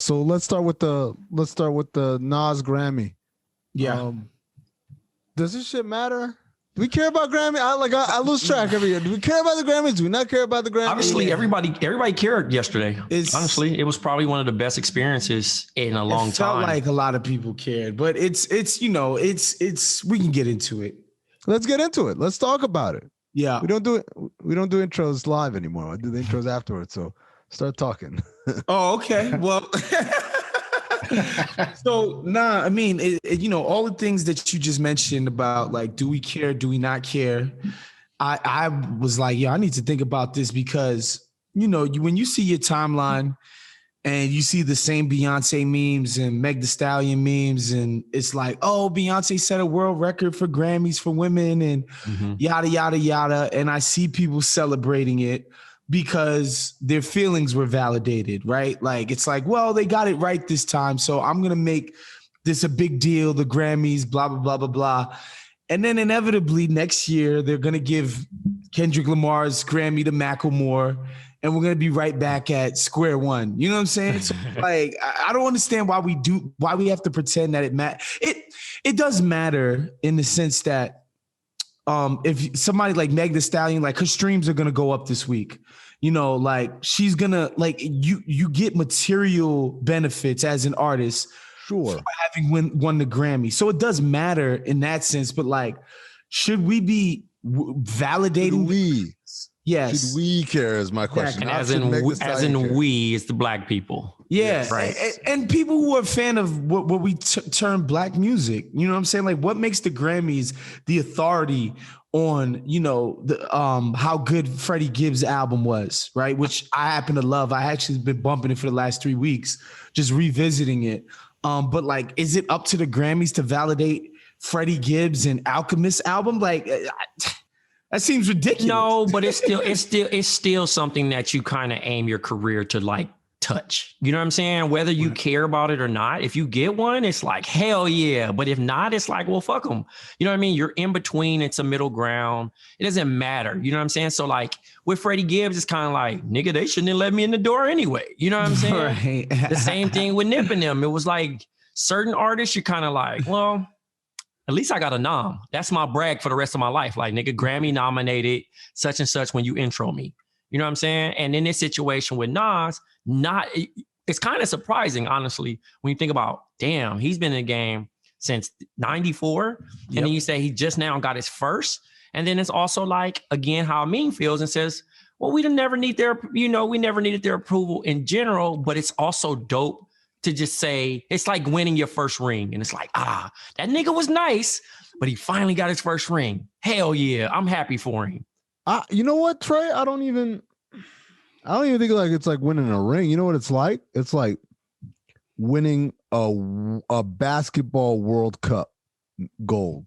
So let's start with the Nas Grammy. Yeah. Does this shit matter? Do we care about Grammy? I lose track every year. Do we care about the Grammys? Do we not care about the Grammys? Obviously, everybody cared yesterday. Honestly, it was probably one of the best experiences in a long time. Felt like a lot of people cared, but it's we can get into it. Let's get into it. Let's talk about it. Yeah. We don't do intros live anymore. I do the intros afterwards. So start talking. Oh, okay. Well, so I mean, all the things that you just mentioned about like, do we care? Do we not care? I was like, I need to think about this because, when you see your timeline and you see the same Beyonce memes and Meg Thee Stallion memes, and it's like, oh, Beyonce set a world record for Grammys for women and yada, yada, yada. And I see people celebrating it because their feelings were validated, right? Like, it's like, well, they got it right this time, so I'm going to make this a big deal, the Grammys, blah, blah, blah, blah, blah. And then inevitably next year, they're going to give Kendrick Lamar's Grammy to Macklemore, and we're going to be right back at square one. You know what I'm saying? So, like, I don't understand why we have to pretend that it matters. It does matter in the sense that if somebody like Meg Thee Stallion, like her streams are going to go up this week, like she's going to, like, you get material benefits as an artist. Sure. For having won the Grammy. So it does matter in that sense, but like, should we be validating? Yes. Should we care is my question. And as in we, it's the black people. Yeah. Yes, right. And people who are a fan of what we term black music, you know what I'm saying? Like, what makes the Grammys the authority on, how good Freddie Gibbs' album was, right? Which I happen to love. I actually been bumping it for the last 3 weeks, just revisiting it. But like, is it up to the Grammys to validate Freddie Gibbs and Alchemist album? Like, that seems ridiculous. No, but it's still something that you kind of aim your career to like touch. You know what I'm saying? Whether you care about it or not, if you get one, it's like, hell yeah. But if not, it's like, well, fuck them. You know what I mean? You're in between. It's a middle ground. It doesn't matter. You know what I'm saying? So like with Freddie Gibbs, it's kind of like, nigga, they shouldn't have let me in the door anyway. You know what I'm saying? Right. The same thing with Nip and them. It was like certain artists, you're kind of like, well, at least I got a nom. That's my brag for the rest of my life. Like, nigga, Grammy nominated such and such when you intro me. You know what I'm saying? And in this situation with Nas, it's kind of surprising, honestly, when you think about, damn, he's been in the game since 94. And then you say he just now got his first. And then it's also like, again, how Amin feels and says, well, we never needed their approval in general, but it's also dope to just say, it's like winning your first ring. And it's like, that nigga was nice, but he finally got his first ring. Hell yeah, I'm happy for him. You know what, Trey? I don't even think like it's like winning a ring. You know what it's like? It's like winning a basketball World Cup gold,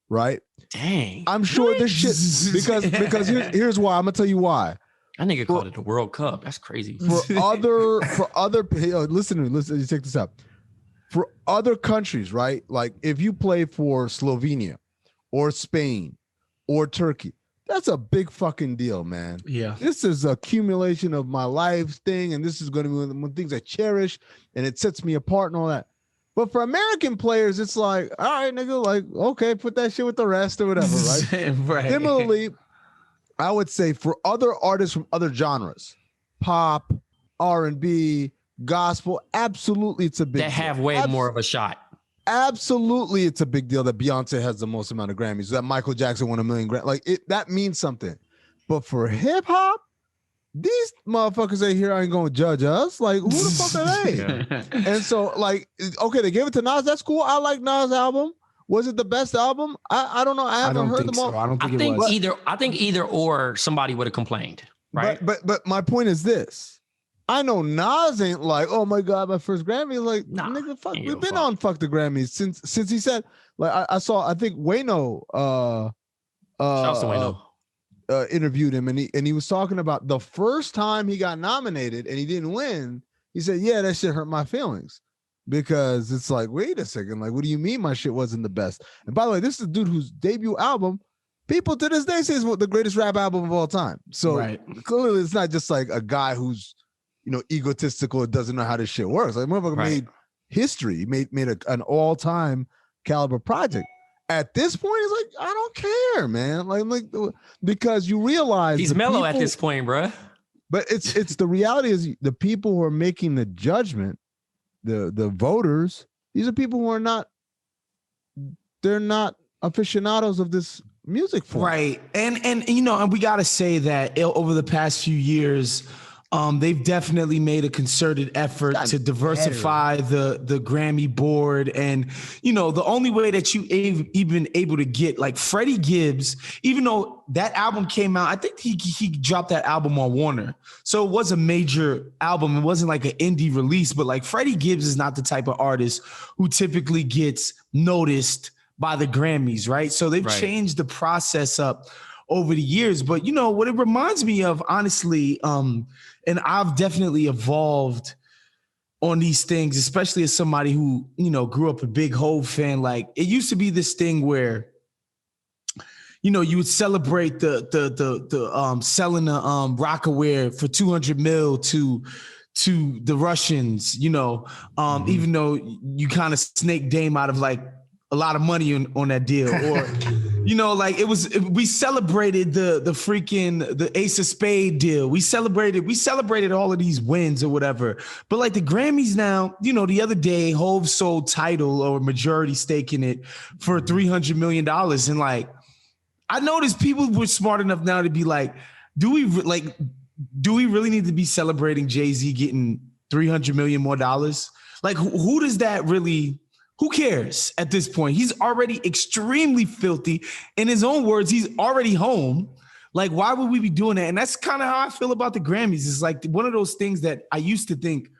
right? Dang. I'm sure this shit because here's why. I'm gonna tell you why. That nigga called it the World Cup. That's crazy. For other listen to me, listen, check this out. For other countries, right? Like if you play for Slovenia or Spain or Turkey, that's a big fucking deal, man. Yeah. This is accumulation of my life thing, and this is going to be one of the things I cherish, and it sets me apart and all that. But for American players, it's like, all right, nigga, like, okay, put that shit with the rest or whatever, right? Right. Similarly, I would say for other artists from other genres, pop, R&B, gospel, absolutely it's a big deal. That have way more of a shot. Absolutely, it's a big deal that Beyonce has the most amount of Grammys, that Michael Jackson won 1 million Grammys. Like that means something. But for hip hop, these motherfuckers ain't here ain't gonna judge us. Like, who the fuck are they? And so, like, okay, they gave it to Nas. That's cool. I like Nas' album. Was it the best album? I don't know. I haven't heard them all. I think either or somebody would have complained, right? But my point is this. I know Nas ain't like, oh my God, my first Grammy. Like, nigga, fuck, we've been on fuck the Grammys since he said, like, I think Wayno Shouts to Wayno. Interviewed him, and he was talking about the first time he got nominated and he didn't win. He said, yeah, that shit hurt my feelings. Because it's like, wait a second, like, what do you mean my shit wasn't the best? And by the way, this is a dude whose debut album, people to this day say is the greatest rap album of all time. So clearly it's not just like a guy who's egotistical, doesn't know how this shit works. Like motherfucker made history, made an all-time caliber project. At this point, it's like, I don't care, man. Like because you realize he's mellow at this point, bruh. But it's the reality is the people who are making the judgment, the voters, these are people who are not, they're not aficionados of this music form. Right. And we gotta say that over the past few years, they've definitely made a concerted effort to diversify the Grammy board. And, the only way that you even able to get like Freddie Gibbs, even though that album came out, I think he dropped that album on Warner. So it was a major album. It wasn't like an indie release, but like Freddie Gibbs is not the type of artist who typically gets noticed by the Grammys, right? So they've changed the process up over the years. But what it reminds me of, honestly, and I've definitely evolved on these things, especially as somebody who, grew up a big Hov fan. Like it used to be this thing where, you would celebrate the selling the Rocawear for 200 mil to the Russians, even though you kind of snake Dame out of like a lot of money on that deal, or like we celebrated the freaking the Ace of Spade deal. We celebrated all of these wins or whatever. But like the Grammys now, the other day Hov sold Tidal or majority stake in it for $300 million, and like I noticed people were smart enough now to be like, do we really need to be celebrating Jay-Z getting $300 million more dollars? Like who does that really? Who cares at this point? He's already extremely filthy. In his own words, he's already home. Like, why would we be doing that? And that's kind of how I feel about the Grammys. It's like one of those things that I used to think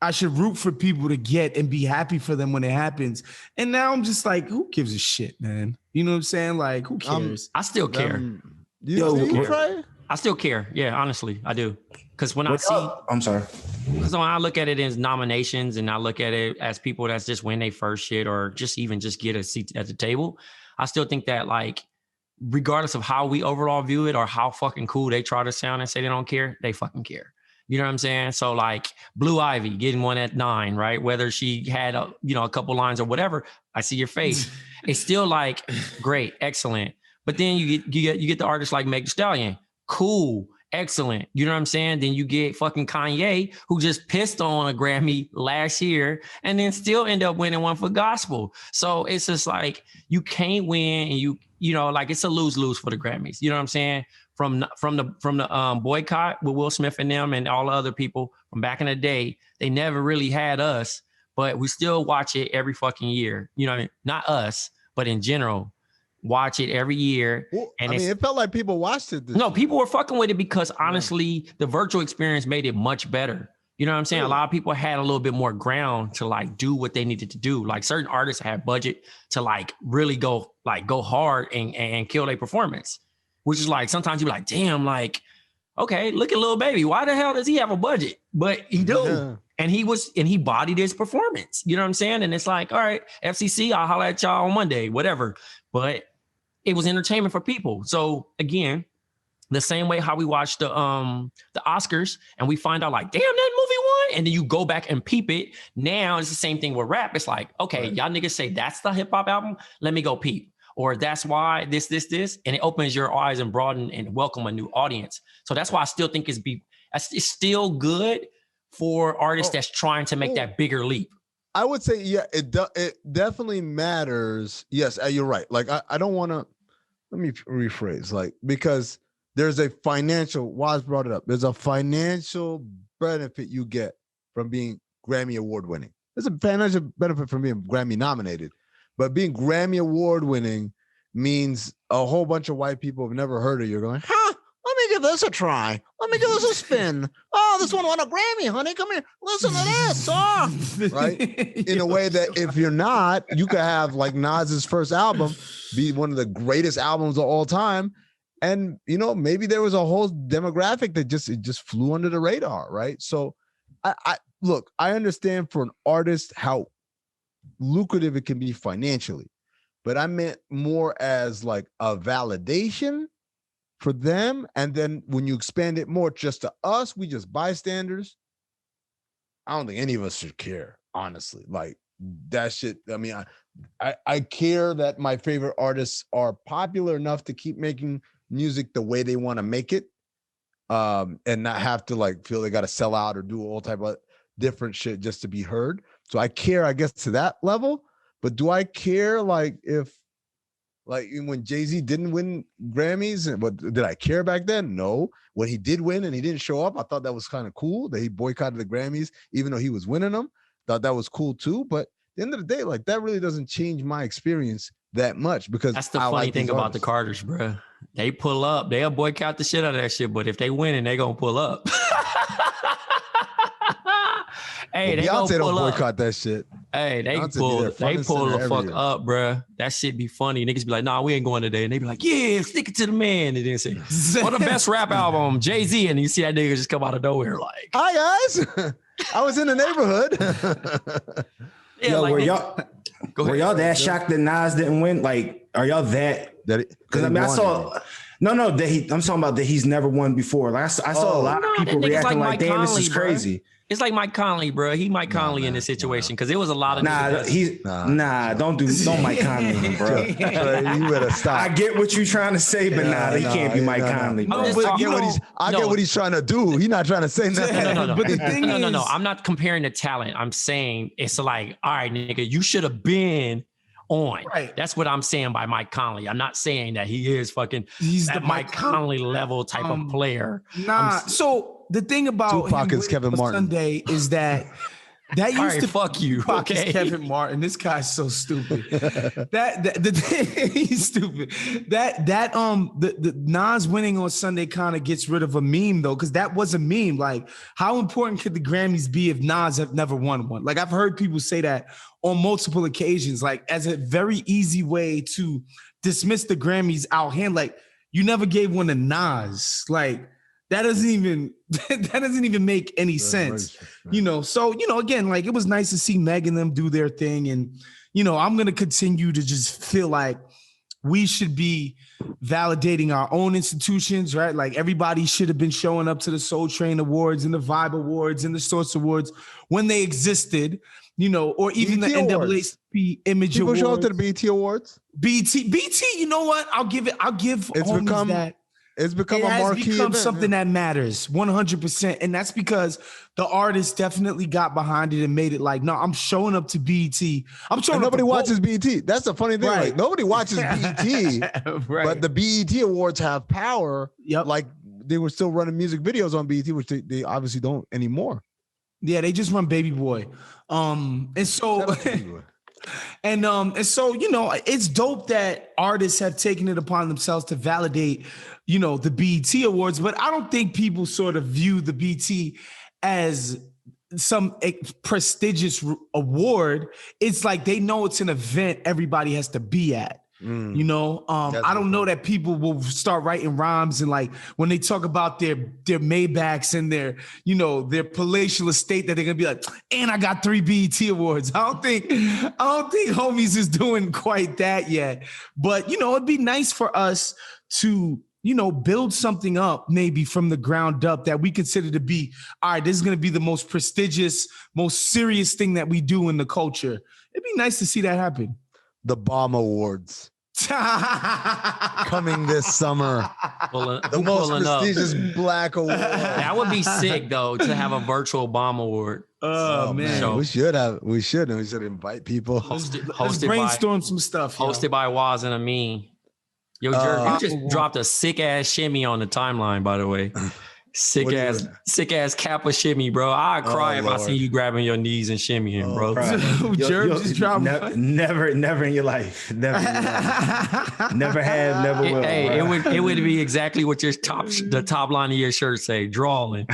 I should root for people to get and be happy for them when it happens. And now I'm just like, who gives a shit, man? You know what I'm saying? Like, who cares? I still care. I still care. Yeah, honestly, I do. Because when I'm sorry. Because when I look at it as nominations and I look at it as people that's just win their first shit or just get a seat at the table, I still think that like, regardless of how we overall view it or how fucking cool they try to sound and say they don't care, they fucking care. You know what I'm saying? So like Blue Ivy getting one at 9, right? Whether she had a couple lines or whatever, I see your face. It's still like great, excellent. But then you get the artists like Meg Thee Stallion, cool. Excellent. You know what I'm saying? Then you get fucking Kanye, who just pissed on a Grammy last year and then still end up winning one for gospel. So it's just like, you can't win and like it's a lose-lose for the Grammys. You know what I'm saying? From the boycott with Will Smith and them and all the other people from back in the day, they never really had us, but we still watch it every fucking year. You know what I mean? Not us, but in general. Watch it every year. Well, and it felt like people watched it. No, people were fucking with it because honestly, the virtual experience made it much better. You know what I'm saying? Really? A lot of people had a little bit more ground to like do what they needed to do. Like certain artists had budget to like really go hard and kill their performance, which is like, sometimes you be like, damn, like, okay, look at Lil Baby. Why the hell does he have a budget? But he do. Yeah. And he bodied his performance. You know what I'm saying? And it's like, all right, FCC, I'll holler at y'all on Monday, whatever. But it was entertainment for people. So again, the same way how we watch the Oscars and we find out like, damn, that movie won. And then you go back and peep it. Now it's the same thing with rap. It's like, okay, y'all niggas say that's the hip hop album. Let me go peep. Or that's why this. And it opens your eyes and broaden and welcome a new audience. So that's why I still think it's still good for artists that's trying to make that bigger leap. I would say, yeah, it definitely matters. Yes, you're right. Like, I don't want to, let me rephrase, like, because there's a financial, Wos brought it up, there's a financial benefit you get from being Grammy award winning. There's a financial benefit from being Grammy nominated, but being Grammy award winning means a whole bunch of white people have never heard of you going, let me give this a try. Let me give this a spin. Oh, this one won a Grammy, honey. Come here. Listen to this. Oh. Right? In a way that if you're not, you could have like Nas's first album be one of the greatest albums of all time. And, maybe there was a whole demographic that just flew under the radar, right? So I look, I understand for an artist how lucrative it can be financially, but I meant more as like a validation for them. And then when you expand it more just to us, we just bystanders. I don't think any of us should care, honestly. Like that shit. I mean, I care that my favorite artists are popular enough to keep making music the way they want to make it, and not have to like feel they got to sell out or do all type of different shit just to be heard. So I care, I guess, to that level. But do I care like if like when Jay-Z didn't win Grammys, but did I care back then? No. When he did win and he didn't show up, I thought that was kind of cool that he boycotted the Grammys, even though he was winning them. Thought that was cool too. But at the end of the day, like that really doesn't change my experience that much because that's the funny thing about the Carters, bro. They pull up, they'll boycott the shit out of that shit, but if they win and they gonna pull up. Hey, they Beyonce don't pull boycott up. that shit. Hey, they pull the fuck up, bro. That shit be funny. Niggas be like, nah, we ain't going today. And they be like, yeah, stick it to the man. And then say, what the best rap album? Jay-Z. And you see that nigga just come out of nowhere like, hi guys. I was in the neighborhood. Yeah, yo, like, were y'all that shocked that Nas didn't win? Like, are y'all that? Because I mean, I saw. No, I'm talking about that he's never won before. Like, I saw a lot of people reacting like, damn, this is crazy. Bro. It's like Mike Conley, bro. He Mike Conley in this situation because it was a lot of don't Mike Conley, bro. You better stop. I get what you're trying to say, but he can't be Mike Conley. I get what he's trying to do. He's not trying to say nothing. No. But the thing is, no. I'm not comparing the talent. I'm saying it's like, all right, nigga, you should have been on. Right. That's what I'm saying by Mike Conley. I'm not saying that he is he's the Mike Conley level type of player. Nah. So the thing about Tupac is Kevin Martin Sunday is that used to fuck you. Tupac okay, is Kevin Martin. This guy's so stupid. He's stupid. The Nas winning on Sunday kind of gets rid of a meme though, because that was a meme. Like, how important could the Grammys be if Nas have never won one? Like, I've heard people say that on multiple occasions, like as a very easy way to dismiss the Grammys out hand. Like, you never gave one to Nas. Like, that doesn't even make any sense, So, again, like it was nice to see Meg and them do their thing. And, I'm going to continue to just feel like we should be validating our own institutions, right? Like everybody should have been showing up to the Soul Train Awards and the Vibe Awards and the Source Awards when they existed, or even BET the NAACP Image Awards. People show up to the BET Awards. BET, you know what? I'll give homies that. It's become a marquee event. It has become something that matters 100%. And that's because the artist definitely got behind it and made it like, no, I'm showing up to BET. I'm showing up. Nobody watches BET. That's the funny thing. Right. Like nobody watches BET, right. But the BET Awards have power. Yep. Like they were still running music videos on BET, which they obviously don't anymore. Yeah, they just run Baby Boy. And so and so, it's dope that artists have taken it upon themselves to validate, the BET Awards, but I don't think people sort of view the BET as some prestigious award. It's like they know it's an event everybody has to be at. I don't know that people will start writing rhymes and like when they talk about their Maybachs and their palatial estate that they're gonna be like, and I got 3 BET Awards. I don't think homies is doing quite that yet. But it'd be nice for us to build something up maybe from the ground up that we consider to be, all right, this is going to be the most prestigious, most serious thing that we do in the culture. It'd be nice to see that happen. The BOMM Awards coming this summer. The most prestigious Black award. That would be sick though, to have a virtual BOMM Award. Oh man, so, we should invite people. Let's brainstorm some stuff. Hosted by Wos and Amin. Yo, Jerv, you just dropped a sick ass shimmy on the timeline, by the way. Sick ass Kappa shimmy, bro. I'd cry if I see you grabbing your knees and shimmying, bro. Jerv just dropped. Never in your life. Never have, never will. Hey, it would be exactly what the top line of your shirt say, drawing.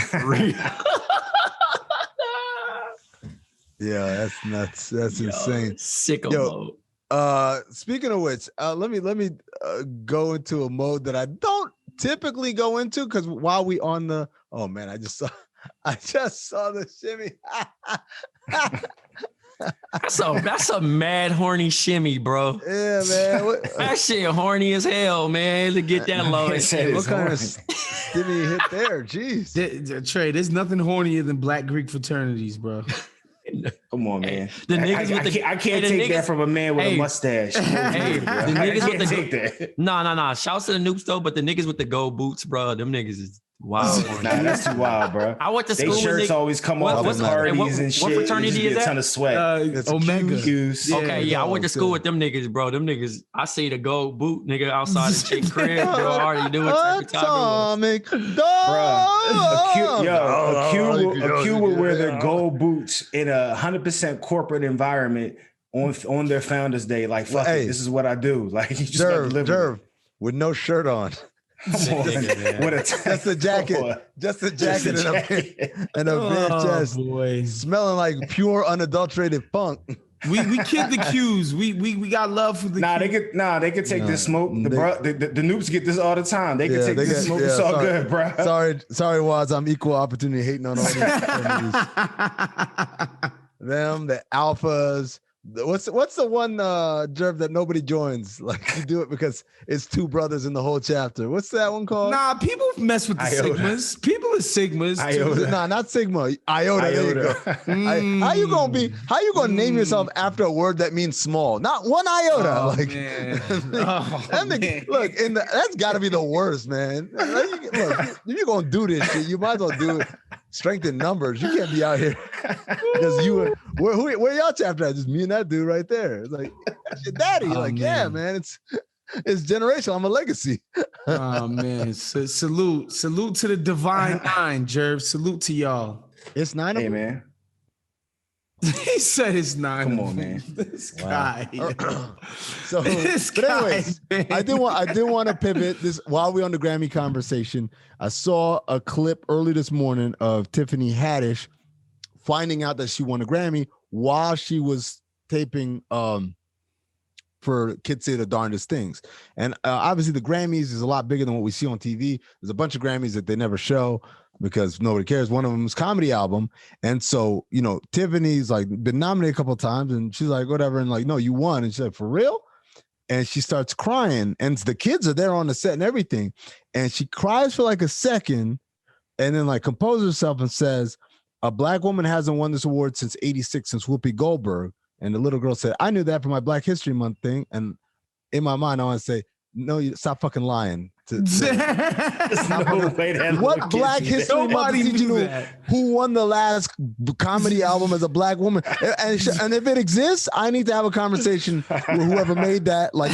Yeah, that's nuts. That's insane. Sicko mode. Speaking of which, let me go into a mode that I don't typically go into because while we on the I just saw the shimmy. That's a mad horny shimmy, bro. Yeah, man. That shit horny as hell, man. To get that low. What kind of stimmy hit there. Jeez. Trey, there's nothing hornier than Black Greek fraternities, bro. Come on, man. The niggas I can't take that from a man with a mustache. Hey, the niggas I can't take that. Nah. Shouts to the noobs though, but the niggas with the gold boots, bro, them niggas is wild. Nah, that's too wild, bro. I went to school. They shirts always come off at parties and shit. What fraternity is that? A ton of sweat. Omega. Q's. Okay, yeah, I went to school with them niggas, bro. Them niggas, I see the gold boot nigga outside the chick crib, bro. I already knew what type of time Atomic A Q will wear their gold boots in 100% corporate environment on their Founders Day. Like, fuck it, this is what I do. Like, you just Jerv with no shirt on. Just a jacket, and a bare chest, boy. smelling like pure unadulterated funk. We kid the Qs. We got love for the Qs. They could take this smoke. The noobs get this all the time. They can take this smoke. It's all good, bro. Sorry, Wos. I'm equal opportunity hating on all these. Them, the alphas. What's the one Jerv that nobody joins? Like, you do it because it's two brothers in the whole chapter. What's that one called? Nah, people mess with the Sigmas. People are Sigmas. Nah, not Sigma. Iota. There you go. How you gonna name yourself after a word that means small? Not one iota. Look, that's got to be the worst, man. Look, if you're gonna do this shit, you might as well do it. Strength in numbers. You can't be out here because where y'all chapter at? Just me and that dude right there. It's like, that's your daddy. Yeah, man. It's generational. I'm a legacy. Oh man. Salute to the divine nine, Jerv. Salute to y'all. It's 9 of them. Man. He said it's 9. Come on, man. This guy. So, anyways, man. I did want to pivot this while we're on the Grammy conversation. I saw a clip early this morning of Tiffany Haddish finding out that she won a Grammy while she was taping for Kids Say the Darndest Things. And obviously the Grammys is a lot bigger than what we see on TV. There's a bunch of Grammys that they never show because nobody cares. One of them is comedy album. And so, Tiffany's like been nominated a couple of times and she's like, whatever. And like, no, you won. And she's like, for real? And she starts crying and the kids are there on the set and everything. And she cries for like a second and then like composes herself and says, a Black woman hasn't won this award since 86, since Whoopi Goldberg. And the little girl said, I knew that for my Black History Month thing. And in my mind, I want to say, no, you stop fucking lying. What Black History Month did you know who won the last comedy album as a Black woman? And if it exists, I need to have a conversation with whoever made that like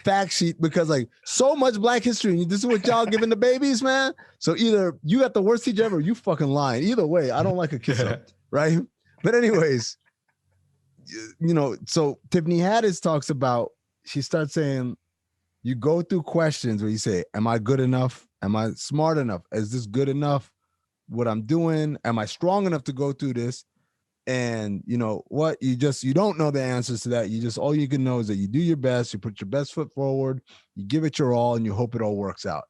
fact sheet because like so much Black history. This is what y'all giving the babies, man. So either you got the worst teacher ever, or you fucking lying. Either way, I don't like a kiss up, right? But anyways, so Tiffany Haddish talks about. She starts saying. You go through questions where you say, am I good enough? Am I smart enough? Is this good enough? What I'm doing? Am I strong enough to go through this? And you know what? You don't know the answers to that. All you can know is that you do your best, you put your best foot forward, you give it your all, and you hope it all works out.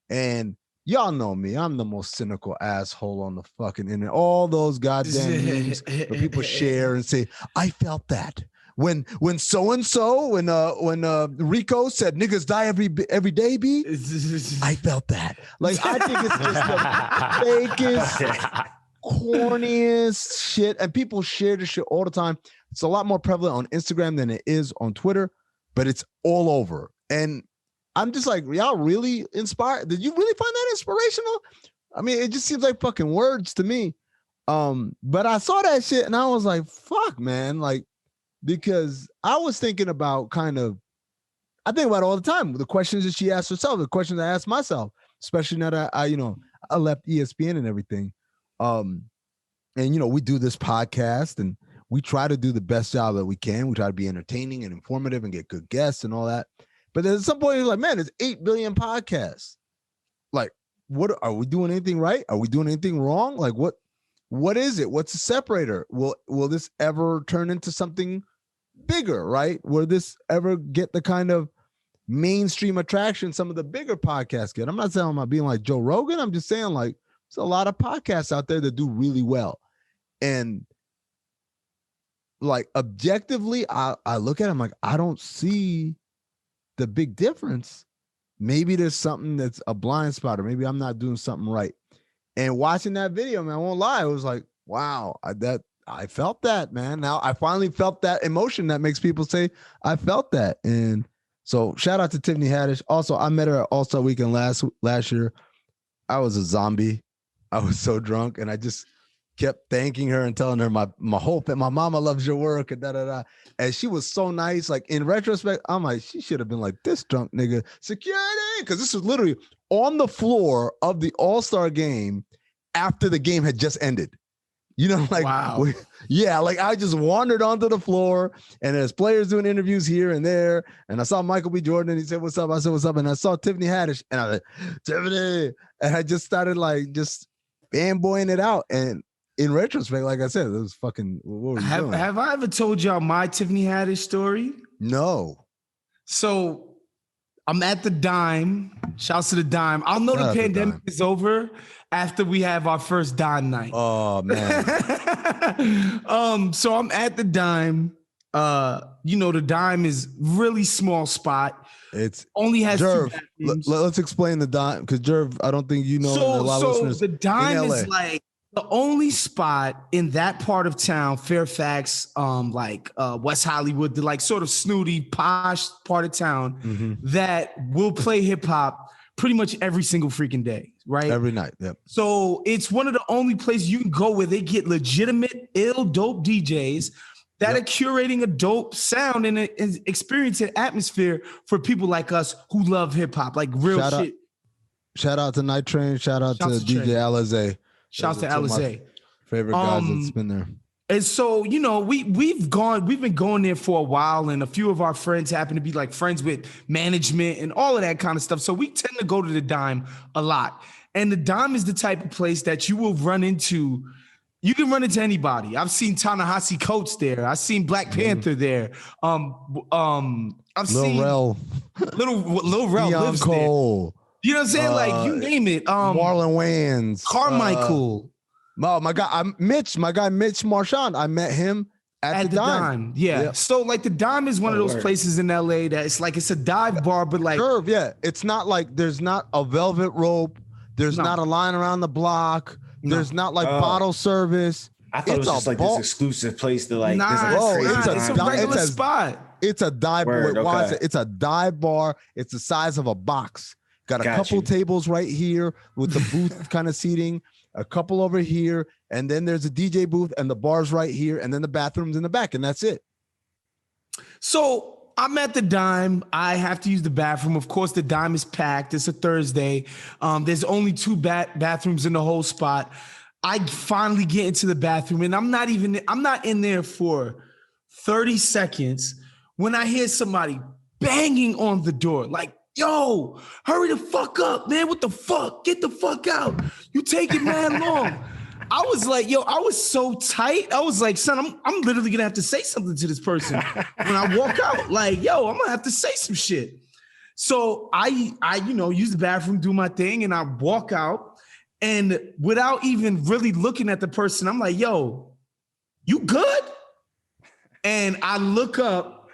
And y'all know me. I'm the most cynical asshole on the fucking internet. All those goddamn memes where people share and say, I felt that. When so-and-so, when Rico said niggas die every day, B, I felt that. Like, I think it's just the fakest, corniest shit. And people share this shit all the time. It's a lot more prevalent on Instagram than it is on Twitter, but it's all over. And I'm just like, y'all really inspired? Did you really find that inspirational? I mean, it just seems like fucking words to me. But I saw that shit and I was like, fuck, man. Like, because I was thinking about I think about it all the time. The questions that she asked herself, the questions I asked myself, especially now that I left ESPN and everything. And we do this podcast and we try to do the best job that we can. We try to be entertaining and informative and get good guests and all that. But then at some point, it's like, man, there's 8 billion podcasts. Like, what are we doing anything right? Are we doing anything wrong? Like, what is it? What's the separator? Will this ever turn into something bigger, right? Will this ever get the kind of mainstream attraction some of the bigger podcasts get? I'm not saying I'm not being like Joe Rogan. I'm just saying like there's a lot of podcasts out there that do really well. And like objectively, I look at them like I don't see the big difference maybe there's something that's a blind spot, or maybe I'm not doing something right. And watching that video, man, I won't lie, it was like, wow, I felt that, man. Now I finally felt that emotion that makes people say I felt that. And so shout out to Tiffany Haddish. Also, I met her at All-Star Weekend last year. I was a zombie. I was so drunk, and I just kept thanking her and telling her my whole thing. My mama loves your work and da. And she was so nice. Like in retrospect, I'm like, she should have been like, this drunk nigga, security. Because this was literally on the floor of the All-Star game after the game had just ended. You know, like, wow. Yeah, like I just wandered onto the floor, and there's players doing interviews here and there. And I saw Michael B. Jordan, and he said, what's up? I said, what's up? And I saw Tiffany Haddish, and I was like, Tiffany. And I just started like just fanboying it out. And in retrospect, like I said, it was fucking. What have I ever told y'all my Tiffany Haddish story? No. So I'm at the Dime. Shouts to the Dime. I'll know the pandemic is over after we have our first Dime night. Oh man. So I'm at the Dime. The Dime is really small spot. It's only has Jerv, two bathrooms. Let's explain the Dime, because Jerv, I don't think you know. So the Dime is like the only spot in that part of town, Fairfax, West Hollywood, the like sort of snooty, posh part of town that will play hip hop pretty much every single freaking day, right? Every night, yep. So it's one of the only places you can go where they get legitimate, dope DJs that are curating a dope sound and experience an atmosphere for people like us who love hip hop, like real shit. Shout out to Night Train. Shout out to DJ Alizé. Shouts to Alizé. Favorite guys that's been there. And so, we've been going there for a while, and a few of our friends happen to be like friends with management and all of that kind of stuff. So we tend to go to the Dime a lot. And the Dime is the type of place that you will run into. You can run into anybody. I've seen Ta-Nehisi Coates there. I've seen Black Panther there. I've seen Lil Rel lives Cole. There. You know what I'm saying? Like, you name it. Marlon Wayans. Carmichael. My guy Mitch Marchand. I met him at the Dime. Yeah. Yep. So like the Dime is one of those places in LA that it's a dive bar, but like Jerv, yeah. It's not like there's not a velvet rope. There's not a line around the block. There's not like bottle service. I thought it was just like this exclusive place to like. It's a regular spot. It's a dive bar. It's a dive bar. It's the size of a box. Got a couple tables right here with the booth kind of seating, a couple over here, and then there's a DJ booth and the bar's right here, and then the bathrooms in the back, and that's it. So I'm at the Dime. I have to use the bathroom. Of course, the Dime is packed. It's a Thursday. There's only two bathrooms in the whole spot. I finally get into the bathroom, and I'm not in there for 30 seconds when I hear somebody banging on the door, like, yo, hurry the fuck up, man. What the fuck? Get the fuck out. You taking mad long. I was like, yo, I was so tight. I was like, son, I'm literally gonna have to say something to this person when I walk out. Like, yo, I'm gonna have to say some shit. So I use the bathroom, do my thing, and I walk out. And without even really looking at the person, I'm like, yo, you good? And I look up,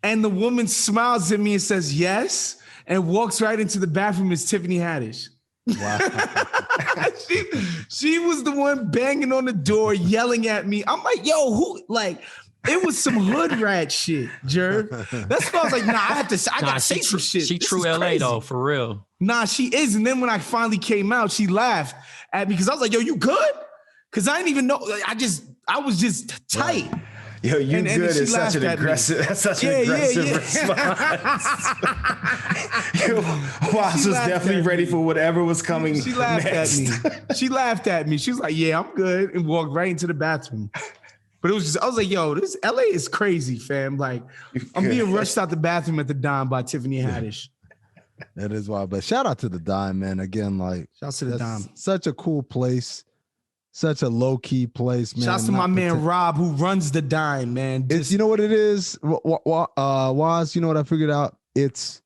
and the woman smiles at me and says, yes, and walks right into the bathroom as Tiffany Haddish. Wow. she was the one banging on the door, yelling at me. I'm like, yo, who? Like, it was some hood rat shit, Jerv. That's why I was like, I gotta say some shit. She true LA crazy. Though, for real. Nah, she is. And then when I finally came out, she laughed at me because I was like, yo, you good? Because I didn't even know. I was just tight. Right. Yo, you good is such an aggressive response. Wos was definitely ready for whatever was coming. She laughed at me. She laughed at me. She was like, yeah, I'm good, and walked right into the bathroom. But it was just, I was like, yo, this LA is crazy, fam. Like, I'm being rushed out the bathroom at the Dime by Tiffany Haddish. That is wild. But shout out to the Dime, man. Again, like, shouts to the Dime. Such a cool place. Such a low-key place, man. Shouts to my man Rob, who runs the Dime, man. You know what it is? Wos, you know what I figured out? It's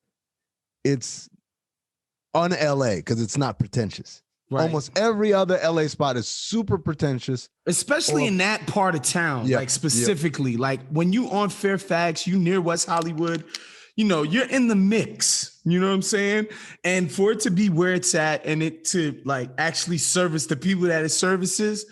un-LA because it's not pretentious. Right. Almost every other LA spot is super pretentious. Especially in that part of town, like specifically. Like when you on Fairfax, you near West Hollywood, you're in the mix. You know what I'm saying? And for it to be where it's at and it to like actually service the people that it services,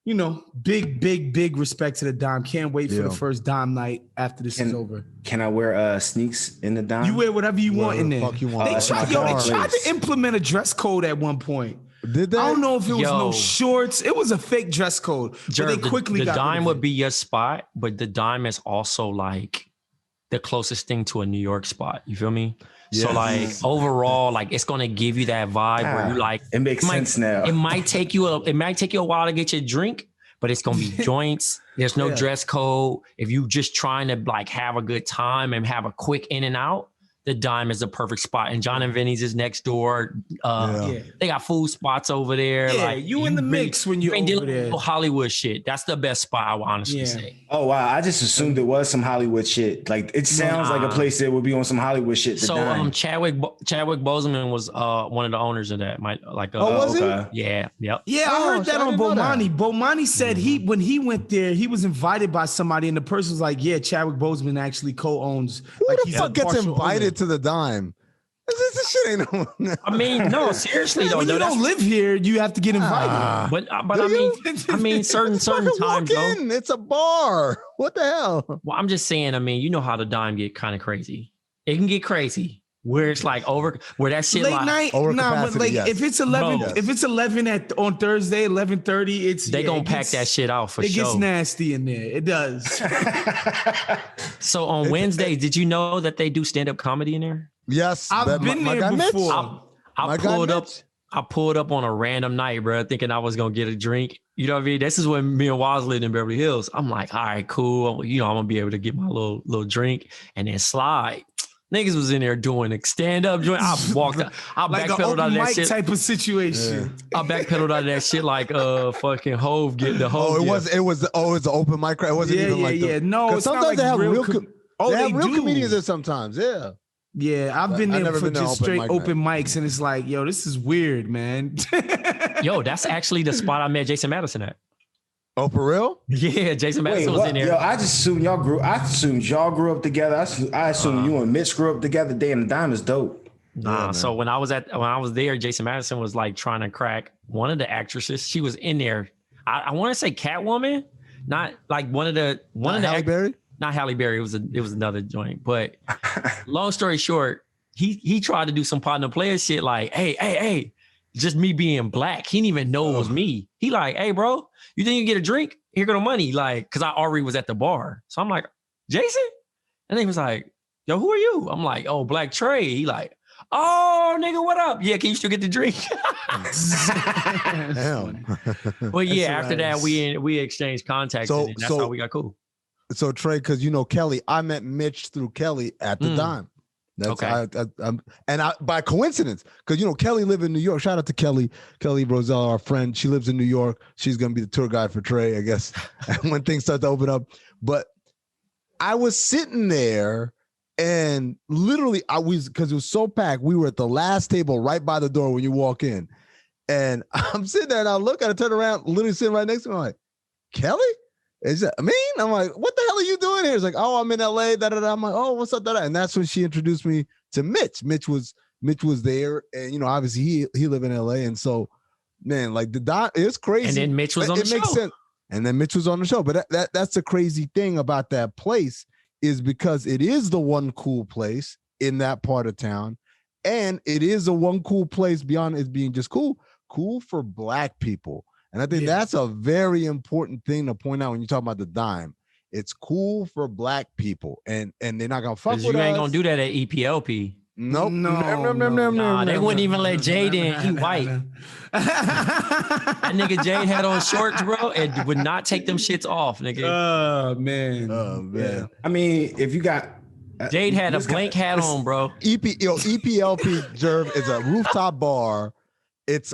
you know, big respect to the Dime. Can't wait for the first Dime night after this is over. Can I wear sneaks in the Dime? You wear whatever you want in there. Fuck you want. They tried to implement a dress code at one point. Did they? I don't know if it was no shorts. It was a fake dress code. Jerv, but they quickly got Dime would be your spot, but the Dime is also like the closest thing to a New York spot. You feel me? Yes. So like overall, like it's gonna give you that vibe where you like. It makes sense now. It might take you a while to get your drink, but it's gonna be joints. There's no dress code. If you just trying to like have a good time and have a quick in and out, the Dime is the perfect spot. And John and Vinny's is next door. They got food spots over there. Yeah, like you in the mix when you're over there. Hollywood shit. That's the best spot, I would honestly say. Oh, wow. I just assumed it was some Hollywood shit. Like, it sounds like a place that would be on some Hollywood shit. So Chadwick Boseman was one of the owners of that. Was he? Yeah. Yep. Yeah, I heard that on Bomani. Bomani said when he went there, he was invited by somebody and the person was like, yeah, Chadwick Boseman actually co-owns. Who the fuck gets invited to the Dime? This shit ain't no. I mean, no, seriously though. When you don't live here, you have to get invited. But I mean, certain times though. It's a bar. What the hell? Well, I'm just saying. I mean, you know how the Dime get kind of crazy. It can get crazy where it's like where that shit late like night. But like if it's 11, if it's 11 on Thursday, 11:30, they gonna pack that shit out for sure. It gets nasty in there. It does. So on Wednesdays, did you know that they do stand up comedy in there? Yes, I've been there before. I pulled up on a random night, bro, thinking I was gonna get a drink. You know what I mean? This is when me and Wos lived in Beverly Hills. I'm like, all right, cool. You know, I'm gonna be able to get my little drink and then slide. Niggas was in there doing a stand-up joint. I walked out. I like backpedaled out of that shit. Type of situation. Yeah. I backpedaled out of that shit like fucking Hove getting the Hove. It was an open mic. It wasn't even like No, it's sometimes not like they have real. They have real comedians there sometimes. Yeah. Yeah, I've been there for just straight open mics, and it's like, yo, this is weird, man. Yo, that's actually the spot I met Jason Madison at. Oh, for real? Yeah, Jason Madison was in there. Yo, I just assumed y'all grew up together. I assumed you and Mitch grew up together. Damn, the Dime is dope. Nah, so when I was there, Jason Madison was like trying to crack one of the actresses. She was in there. I want to say Catwoman, not like one of the Halle Berry. Not Halle Berry. It was another joint. But long story short, he tried to do some partner player shit like, hey, just me being black. He didn't even know it was me. He like, hey, bro, you think you can get a drink? Here go the money. Like, cause I already was at the bar. So I'm like, Jason? And he was like, yo, who are you? I'm like, oh, Blk Tray. He like, oh, nigga, what up? Yeah, can you still get the drink? Damn. Well, yeah, after that, we exchanged contacts and that's how we got cool. So Trey, because you know Kelly, I met Mitch through Kelly at the Dime. That's okay. By coincidence, because you know Kelly lived in New York. Shout out to Kelly Roselle, our friend. She lives in New York. She's gonna be the tour guide for Trey, I guess, when things start to open up. But I was sitting there, and literally, because it was so packed. We were at the last table, right by the door when you walk in, and I'm sitting there, and I look at her, turn around, literally sitting right next to me. I'm like, Kelly. Is it Amin? I'm like, what the hell are you doing here? It's like, oh, I'm in LA. I'm like, oh, what's up? And that's when she introduced me to Mitch. Mitch was there, and you know, obviously he lived in LA, and so, man, like it's crazy. And then Mitch was on the show. It makes sense. And then Mitch was on the show. But that's the crazy thing about that place is because it is the one cool place in that part of town, and it is a one cool place beyond it being just cool for Black people. And I think that's a very important thing to point out when you talk about the Dime. It's cool for Black people, and they're not gonna fuck with us. You ain't gonna do that at EPLP. Nope. No. They wouldn't even let Jade in. He white. That nigga Jade had on shorts, bro, and would not take them shits off, nigga. Oh man. Yeah. I mean, if you got Jade had a blank hat on, bro. EPLP Jerv is a rooftop bar. It's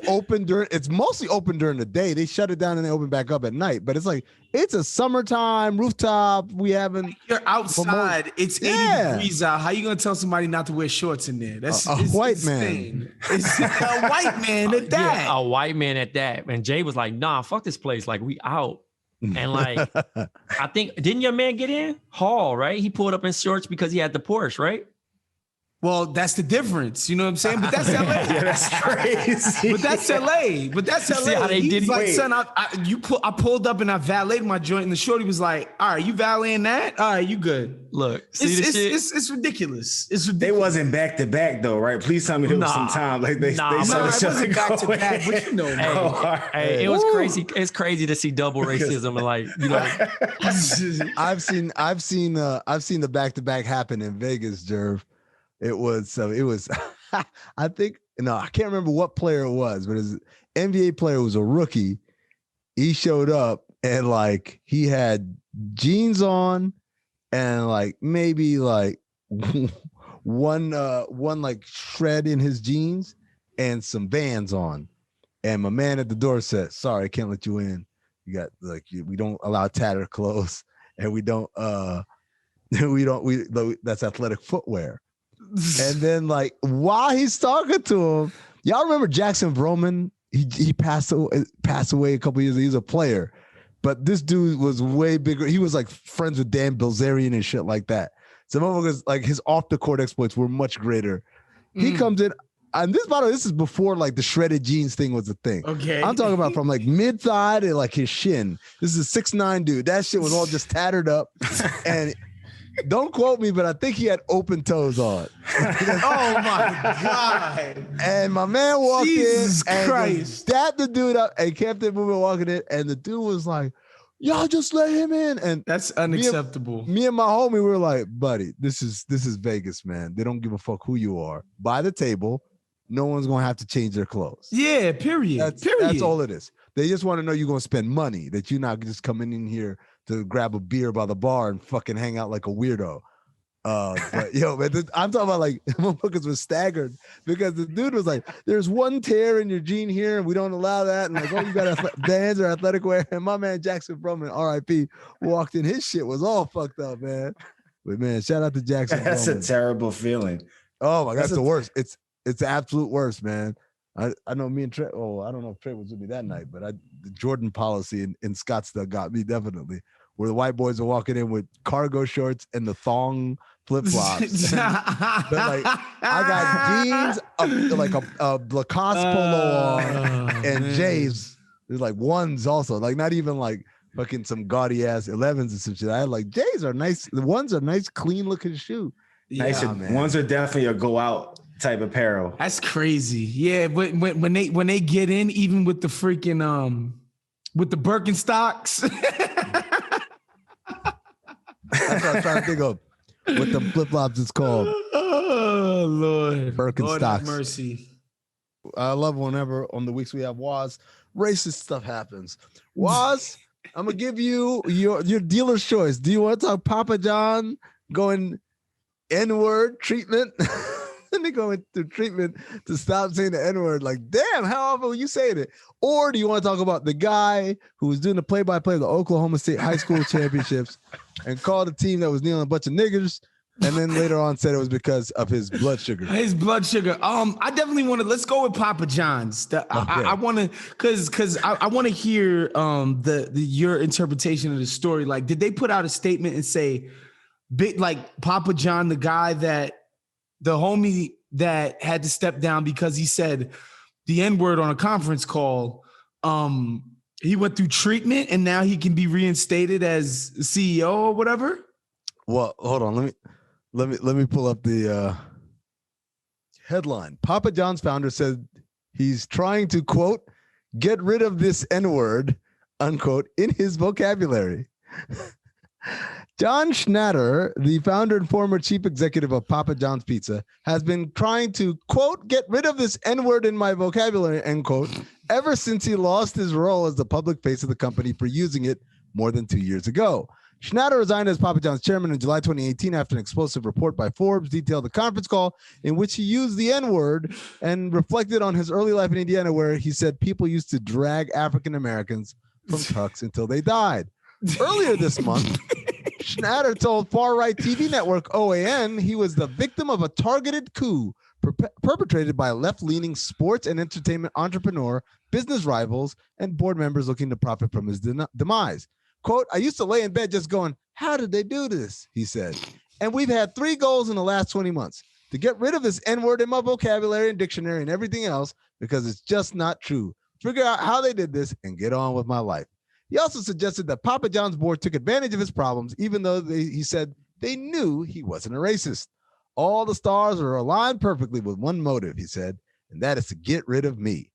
mostly open during the day. They shut it down and they open back up at night. But it's like, it's a summertime rooftop. You're outside. It's 80 degrees out. How you gonna tell somebody not to wear shorts in there? That's a white man. It's a white man at that. Yeah, a white man at that. And Jay was like, nah, fuck this place. Like, we out. And like, I think, didn't your man get in? Hall, right? He pulled up in shorts because he had the Porsche, right? Well, that's the difference. You know what I'm saying? But that's LA. Yeah, that's crazy. But that's LA. But that's LA. See how they did He's it? like, son, I pulled up and I valeted my joint, and the shorty was like, all right, you valeting that? All right, you good. Look, see the shit? It's ridiculous. It's ridiculous. They wasn't back to back though, right? Please tell me there was some time. Like they it wasn't back to back, but you know. Hey, it was crazy. It's crazy to see double racism and like, you know. I've seen the back-to-back happen in Vegas, Jerv. It was I think I can't remember what player it was, but his NBA player was a rookie. He showed up and like he had jeans on and like maybe like one like shred in his jeans and some Vans on. And my man at the door said, "Sorry, I can't let you in. You got like we don't allow tattered clothes, and we that's athletic footwear." And then like while he's talking to him, y'all remember Jackson Vroman? He passed away a couple years ago. He's a player, but this dude was way bigger. He was like friends with Dan Bilzerian and shit like that. Some motherfuckers, like his off the court exploits were much greater. He comes in, and this, by the way, this is before like the shredded jeans thing was a thing. Okay, I'm talking about from like mid thigh to like his shin. This is a 6'9" dude. That shit was all just tattered up, and don't quote me, but I think he had open toes on. Oh my God. And my man walked Jesus in and Christ. dapped the dude up and kept it moving, walking in. And the dude was like, "Y'all just let him in." And that's unacceptable. Me and my homie, we were like, "Buddy, this is Vegas, man. They don't give a fuck who you are. By the table, no one's gonna have to change their clothes." Yeah, period. That's all it is. They just want to know you're gonna spend money, that you're not just coming in here to grab a beer by the bar and fucking hang out like a weirdo. But yo, man, I'm talking about like motherfuckers were staggered because the dude was like, "There's one tear in your jean here, and we don't allow that." And like, "Oh, you got Vans or athletic wear?" And my man Jackson Broman, R.I.P., walked in. His shit was all fucked up, man. But man, shout out to Jackson. That's Broman. a terrible feeling. Oh my God, that's the worst. It's the absolute worst, man. I know me and Trey. Oh, I don't know if Trey was with me that night, but the Jordan policy in Scottsdale got me definitely. Where the white boys are walking in with cargo shorts and the thong flip-flops. But like I got jeans, like a Lacoste polo on, and J's. There's like ones also, like not even like fucking some gaudy ass 11s and some shit. I had like J's are nice. The ones are nice, clean looking shoe. Nice. Man. Ones are definitely a go out type apparel. That's crazy. Yeah, but when they get in, even with the freaking with the Birkenstocks. That's what I'm trying to think of. What the flip flops is called. Oh Lord, Birkenstocks. Lord have mercy. I love whenever on the weeks we have Wos, racist stuff happens. Wos, I'm gonna give you your dealer's choice. Do you want to talk Papa John going N-word treatment? And they go through treatment to stop saying the N-word. Like, damn, how often were you saying it? Or do you want to talk about the guy who was doing the play-by-play of the Oklahoma State High School Championships and called a team that was kneeling a bunch of niggers, and then later on said it was because of his blood sugar? His blood sugar. I definitely want to. Let's go with Papa John's. I want to, because I want to hear your interpretation of the story. Like, did they put out a statement and say, big like Papa John, the guy that the homie that had to step down because he said the N-word on a conference call, he went through treatment and now he can be reinstated as CEO or whatever? Well, hold on. Let me pull up the headline. Papa John's founder said he's trying to, quote, get rid of this N-word, unquote, in his vocabulary. John Schnatter, the founder and former chief executive of Papa John's Pizza, has been trying to, quote, get rid of this N-word in my vocabulary, end quote, ever since he lost his role as the public face of the company for using it more than 2 years ago. Schnatter resigned as Papa John's chairman in July 2018 after an explosive report by Forbes detailed the conference call in which he used the N-word and reflected on his early life in Indiana, where he said people used to drag African Americans from trucks until they died. Earlier this month, Schnatter told far-right TV network OAN he was the victim of a targeted coup perpetrated by left-leaning sports and entertainment entrepreneur, business rivals, and board members looking to profit from his demise. Quote, I used to lay in bed just going, how did they do this? He said. And we've had 3 goals in the last 20 months. to get rid of this N-word in my vocabulary and dictionary and everything else because it's just not true. Figure out how they did this and get on with my life. He also suggested that Papa John's board took advantage of his problems, even though he said they knew he wasn't a racist. All the stars are aligned perfectly with one motive, he said, and that is to get rid of me.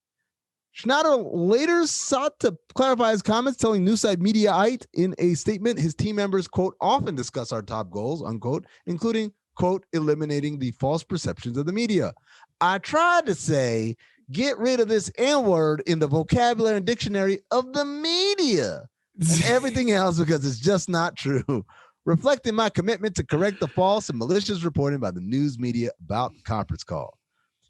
Schneider later sought to clarify his comments, telling Newside Mediaite in a statement his team members, quote, often discuss our top goals, unquote, including, quote, eliminating the false perceptions of the media. I tried to say, get rid of this N-word in the vocabulary and dictionary of the media and everything else because it's just not true. Reflecting my commitment to correct the false and malicious reporting by the news media about the conference call.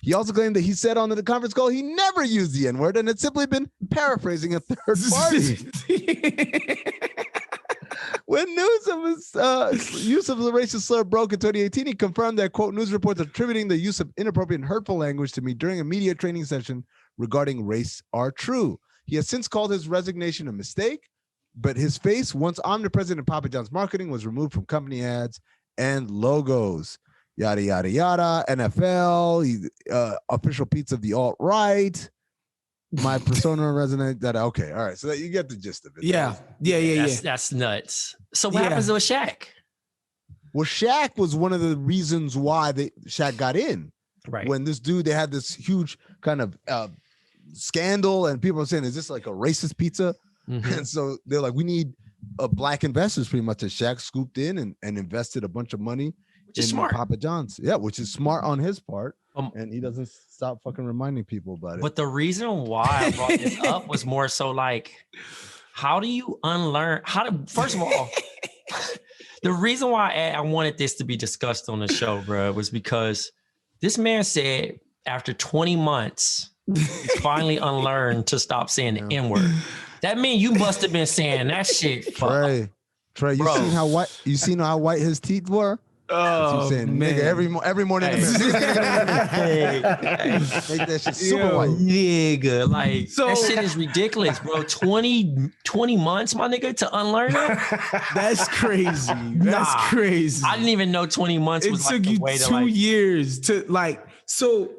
He also claimed that he said on the conference call he never used the N-word and had simply been paraphrasing a third party. When news of his use of the racist slur broke in 2018, he confirmed that, quote, news reports attributing the use of inappropriate and hurtful language to me during a media training session regarding race are true. He has since called his resignation a mistake, but his face, once omnipresent in Papa John's marketing, was removed from company ads and logos. Yada, yada, yada, NFL, official pizza of the alt-right, my persona resonate, that, okay, all right, so that you get the gist of it. Yeah. That's nuts. So what happens to Shaq? Well, Shaq was one of the reasons why Shaq got in. Right. When this dude, they had this huge kind of scandal, and people were saying, is this like a racist pizza? Mm-hmm. And so they're like, we need black investors pretty much. And Shaq scooped in and invested a bunch of money. Which is smart. Papa John's. Yeah, which is smart on his part. And he doesn't stop fucking reminding people about it. But the reason why I brought this up was more so like, how do you unlearn? First of all, the reason why I wanted this to be discussed on the show, bro, was because this man said after 20 months, he finally unlearned to stop saying the N-word. That means you must have been saying that shit. Trey, you seen how white his teeth were? Oh, saying, man. Nigga, every morning. Make that shit super white. Nigga, like, that shit is ridiculous, bro. 20 months, my nigga, to unlearn that? That's crazy. That's crazy. I didn't even know 20 months was like the way to, like, 2 years to, like, so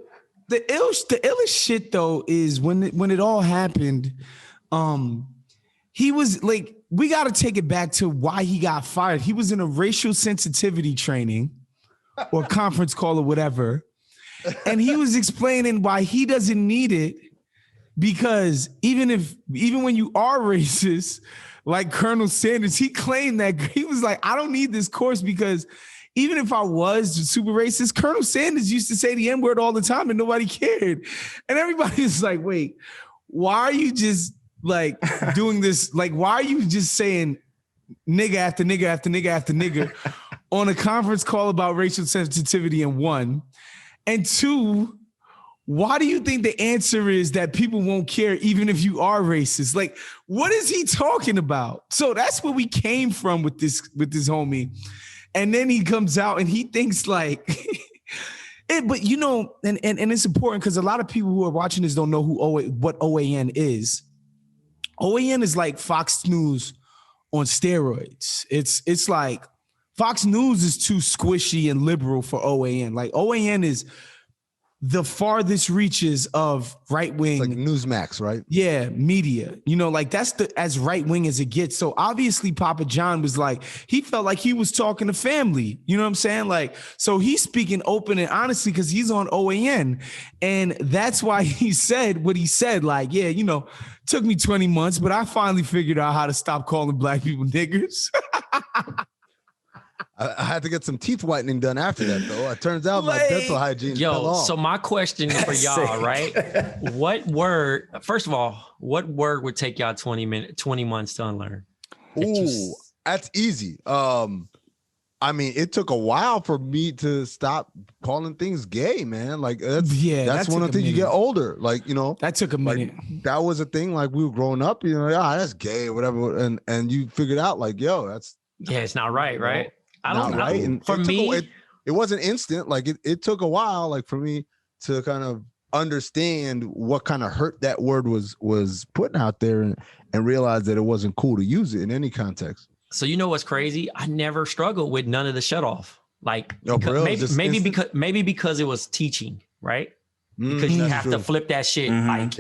the illest shit, though, is when it all happened, he was like, we got to take it back to why he got fired. He was in a racial sensitivity training or conference call or whatever. And he was explaining why he doesn't need it because even when you are racist, like Colonel Sanders, he claimed that he was like, I don't need this course because even if I was super racist, Colonel Sanders used to say the N-word all the time and nobody cared. And everybody was like, wait, why are you just like doing this? Like, why are you just saying nigga after nigga after nigga after nigga on a conference call about racial sensitivity? And one, and two, why do you think the answer is that people won't care even if you are racist? Like, what is he talking about? So that's where we came from with this homie. And then he comes out and he thinks like, but you know, and it's important because a lot of people who are watching this don't know what OAN is. OAN is like Fox News on steroids. It's like Fox News is too squishy and liberal for OAN. Like OAN is the farthest reaches of right wing, like Newsmax, right? Yeah, media. You know, like that's as right wing as it gets. So obviously, Papa John was like, he felt like he was talking to family. You know what I'm saying? Like, so he's speaking open and honestly because he's on OAN, and that's why he said what he said. Like, yeah, you know, took me 20 months, but I finally figured out how to stop calling black people niggers. I had to get some teeth whitening done after that, though. It turns out my dental hygiene fell off. So my question for y'all, right? First of all, what word would take y'all 20 months to unlearn? Ooh, that's easy. I mean, it took a while for me to stop calling things gay, man. Like that's one of the things you get older. Like, you know, that took a minute. Like, that was a thing. Like we were growing up, you know, that's gay or whatever. And you figured out like, yo, it's not right, right? I don't know. Right. And for me, it wasn't instant. Like it took a while, like for me to kind of understand what kind of hurt that word was putting out there and realize that it wasn't cool to use it in any context. So you know what's crazy? I never struggled with none of the shut off. Like real? maybe because it was teaching, right? Because you have to flip that shit like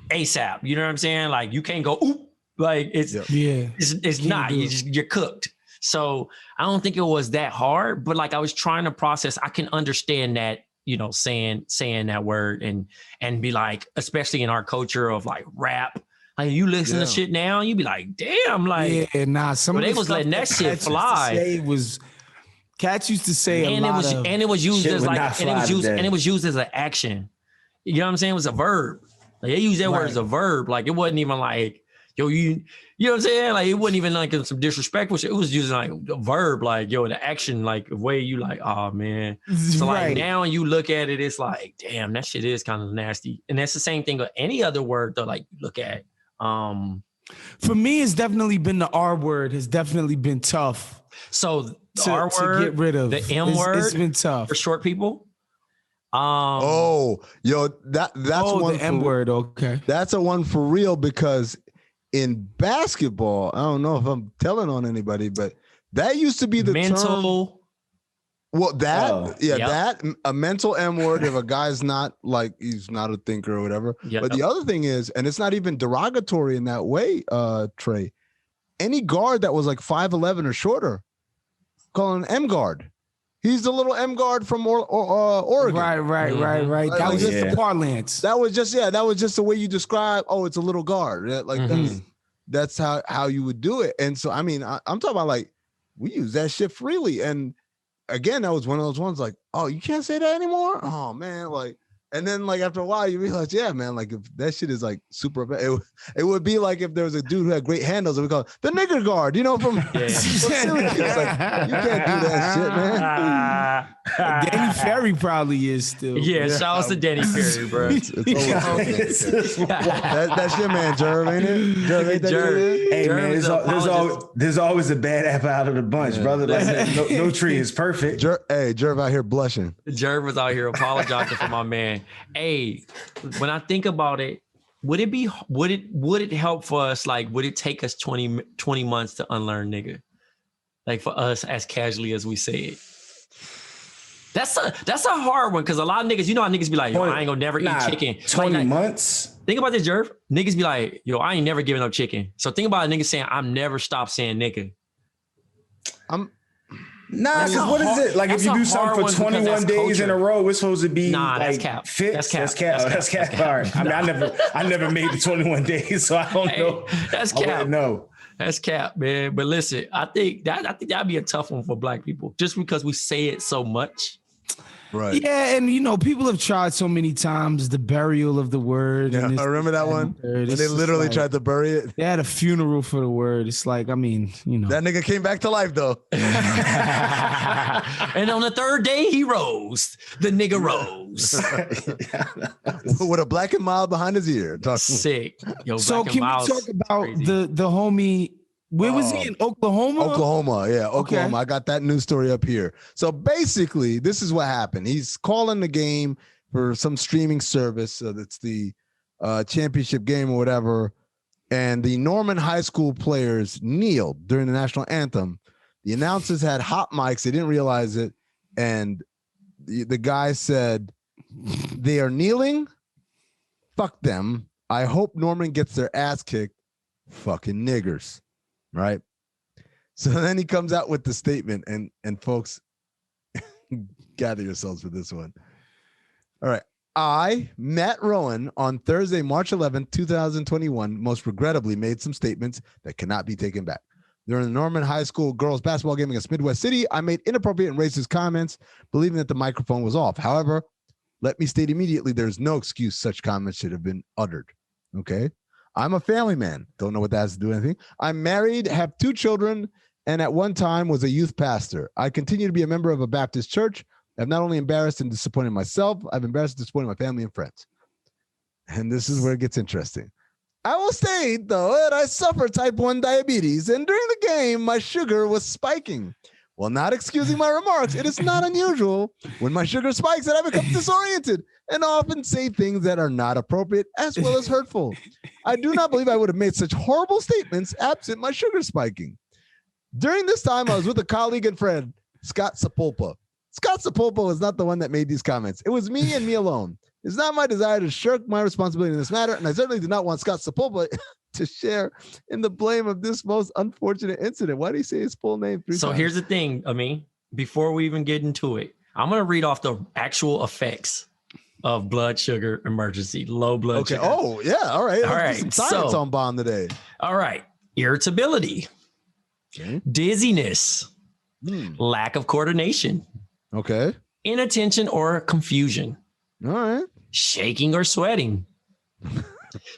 ASAP. You know what I'm saying? Like you can't go oop. Like it's not. You're cooked. So I don't think it was that hard, but like I was trying to process. I can understand that, you know, saying that word and be like, especially in our culture of like rap. Like you listen to shit now, and you be like, damn, like some of they was letting that shit fly. Cats used to say and it was used as like and it was used as an action. You know what I'm saying? It was a verb. Like they used that word as a verb. Like it wasn't even like, yo, you know what I'm saying? Like it wasn't even like some disrespectful shit. It was using like a verb, like yo, the action, like the way you like, oh man. So like now you look at it, it's like, damn, that shit is kind of nasty. And that's the same thing with any other word though, like you look at. For me, it's definitely been the R word has definitely been tough. So the R word, to get rid of the M word, it's been tough for short people. That's one the M word. Okay, that's a one for real because in basketball, I don't know if I'm telling on anybody, but that used to be the mental. Term. Well, that a mental M word if a guy's not like he's not a thinker or whatever. Yep. But the other thing is, and it's not even derogatory in that way, Trey. Any guard that was like 5'11" or shorter, call an M guard. He's the little M guard from Oregon. Right. That was just the parlance. That was just the way you describe. Oh, it's a little guard. Like that's how you would do it. And so I mean, I'm talking about like we use that shit freely and. Again, that was one of those ones like, oh, you can't say that anymore? Oh, man. Like, and then like after a while, you realize, yeah, man, like if that shit is like super, it would be like if there was a dude who had great handles and we call it the nigger guard, you know, from Syracuse. Like, you can't do that shit, man. Danny Ferry probably is still. Yeah, shout out to Danny Ferry, bro. That's your man, Jerv, ain't it? Jerv, ain't that Jerv. Hey, man, there's always a bad apple out of the bunch, brother. Like, no tree is perfect. Jerv out here blushing. Jerv was out here apologizing for my man. Hey, when I think about it, would it help for us? Like, would it take us 20 months to unlearn nigga? Like for us as casually as we say it. That's a hard one because a lot of niggas, you know how niggas be like, yo, I ain't gonna never eat chicken. 20 months? Think about this, Jerv. Niggas be like, yo, I ain't never giving up chicken. So think about a nigga saying, I'm never stop saying nigga. Because what is it? Like if you do something for 21 days in a row, it's supposed to be that's cap. That's cap. All right. I mean, I never made the 21 days, so I don't know. That's cap. No. That's cap, man. But listen, I think that'd be a tough one for black people just because we say it so much. Right. Yeah, and you know, people have tried so many times the burial of the word. Yeah, I remember that one. When they literally tried to bury it. They had a funeral for the word. It's like, I mean, you know. That nigga came back to life though. And on the third day, he rose. The nigga rose. With a black and mild behind his ear. Sick. Yo, so can we talk about the homie? Where was he in Oklahoma? Oklahoma, yeah, Oklahoma. Okay. I got that news story up here. So basically, this is what happened. He's calling the game for some streaming service. So that's the championship game or whatever. And the Norman High School players kneeled during the national anthem. The announcers had hot mics. They didn't realize it. And the guy said, they are kneeling. Fuck them. I hope Norman gets their ass kicked. Fucking niggers. Right. So then he comes out with the statement and folks, gather yourselves for this one. All right. I, Matt Rowan, on Thursday, March 11th, 2021, most regrettably made some statements that cannot be taken back. During the Norman High School girls basketball game against Midwest City, I made inappropriate and racist comments, believing that the microphone was off. However, let me state immediately, there's no excuse such comments should have been uttered. Okay. I'm a family man. Don't know what that has to do with anything. I'm married, have 2 children, and at one time was a youth pastor. I continue to be a member of a Baptist church. I've not only embarrassed and disappointed myself, I've embarrassed and disappointed my family and friends. And this is where it gets interesting. I will state, though, that I suffer type 1 diabetes, and during the game, my sugar was spiking. While not excusing my remarks, it is not unusual when my sugar spikes that I become disoriented and often say things that are not appropriate as well as hurtful. I do not believe I would have made such horrible statements absent my sugar spiking. During this time, I was with a colleague and friend. Scott Sepulpa. Scott Sepulpa was not the one that made these comments. It was me and me alone. It's not my desire to shirk my responsibility in this matter, and I certainly do not want Scott Sepulpa to share in the blame of this most unfortunate incident. Why do you say his full name 3 times? So here's the thing, Amin. Before we even get into it, I'm going to read off the actual effects of blood sugar emergency, low blood sugar. Oh, yeah. All right. All right. Some science on BOMM today. All right. Irritability, dizziness, lack of coordination. Okay. Inattention or confusion. All right. Shaking or sweating.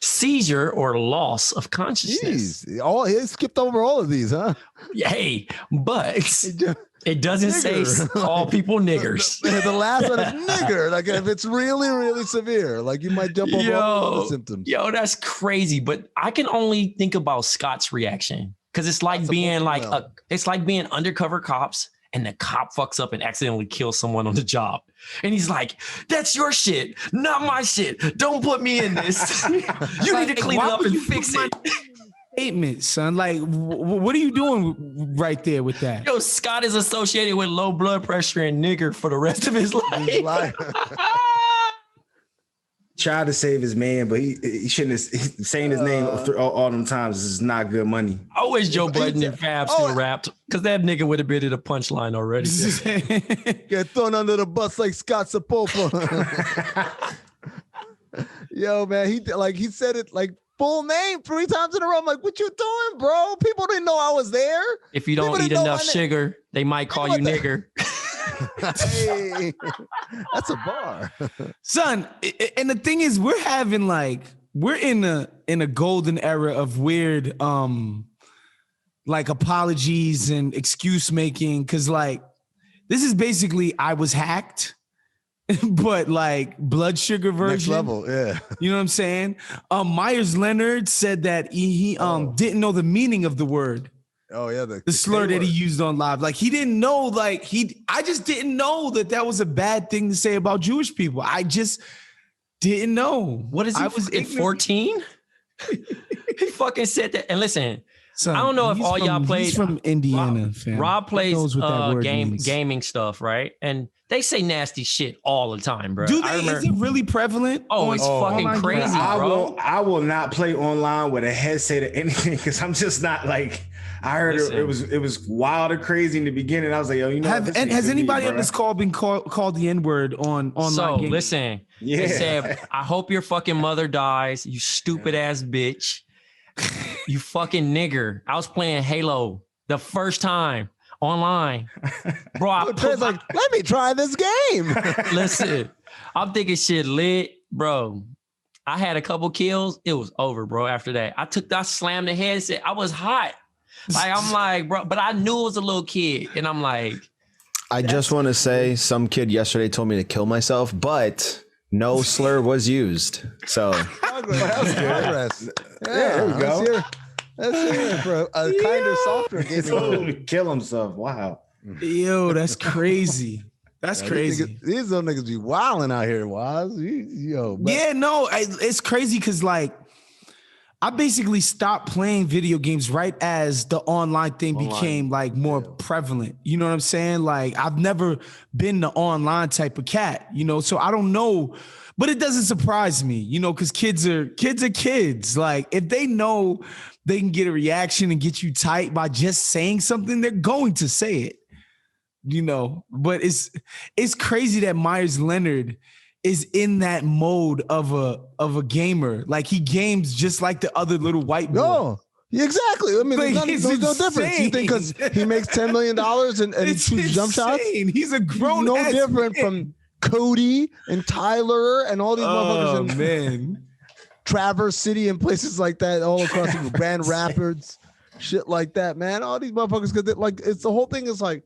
Seizure or loss of consciousness. Jeez. He skipped over all of these, huh? Hey, but it doesn't say call people niggers. The last one is nigger. Like if it's really, really severe, like you might jump over all the symptoms. Yo, that's crazy. But I can only think about Scott's reaction because it's like being it's like being undercover cops and the cop fucks up and accidentally kills someone on the job. And he's like, that's your shit, not my shit. Don't put me in this. You need to clean it up and fix it. Statement, son. Like, what are you doing right there with that? Yo, Scott is associated with low blood pressure and nigger for the rest of his life. Tried to save his man, but he shouldn't have saying his name all them times. This is not good money. I wish Joe Budden and Fab still rapped because that nigga would have been in a punchline already. Get thrown under the bus like Scott Sepulpa. Yo, man, he said it like full name 3 times in a row. I'm like, what you doing, bro? People didn't know I was there. If you don't eat enough sugar, they might call you nigger. Hey, that's a bar, son. And the thing is, we're in a golden era of weird like apologies and excuse making, because like this is basically I was hacked, but like blood sugar version. Next level, yeah. You know what I'm saying? Myers Leonard said that he didn't know the meaning of the word. Oh yeah, the slur that he used on live. Like he didn't know, like I just didn't know that was a bad thing to say about Jewish people. I just didn't know. What is he? I was at 14. He fucking said that. And listen, son, I don't know if all y'all played. He's from Indiana, fam. Rob plays gaming stuff, right? And they say nasty shit all the time, bro. Do they? Is it really prevalent? Oh, it's fucking crazy, bro. I will not play online with a headset or anything because I'm just not like. I heard it was wild or crazy in the beginning. I was like, yo, you know. Has anybody on this call been called the N-word on online? So gaming? Listen, they said, I hope your fucking mother dies, you stupid ass bitch. You fucking nigger. I was playing Halo the first time online. Bro, like, let me try this game. Listen, I'm thinking shit lit, bro. I had a couple kills. It was over, bro. After that, I slammed the headset. I was hot. Like, I'm like, bro, but I knew it was a little kid. And I'm like, I just want to say some kid yesterday told me to kill myself, but no slur was used. So that was good. There we go. Let's hear it for a kinder, softer game. Kill himself. Wow. Yo, that's crazy. That's crazy. These little niggas be wilding out here, Woz. Yo, yeah, no, it's crazy because like I basically stopped playing video games right as the online thing became like more prevalent. You know what I'm saying? Like I've never been the online type of cat, you know, so I don't know, but it doesn't surprise me, you know, because kids are kids. Like if they know they can get a reaction and get you tight by just saying something, they're going to say it, you know. But it's crazy that Myers Leonard is in that mode of a gamer. Like he games just like the other little white boy. No, exactly. I mean, like, there's no difference. You think because he makes $10 million and he shoots jump shots? He's a grown no different from Cody and Tyler and all these motherfuckers in man. Traverse City and places like that, all across the Grand Rapids, shit like that, man. All these motherfuckers, because like it's the whole thing is like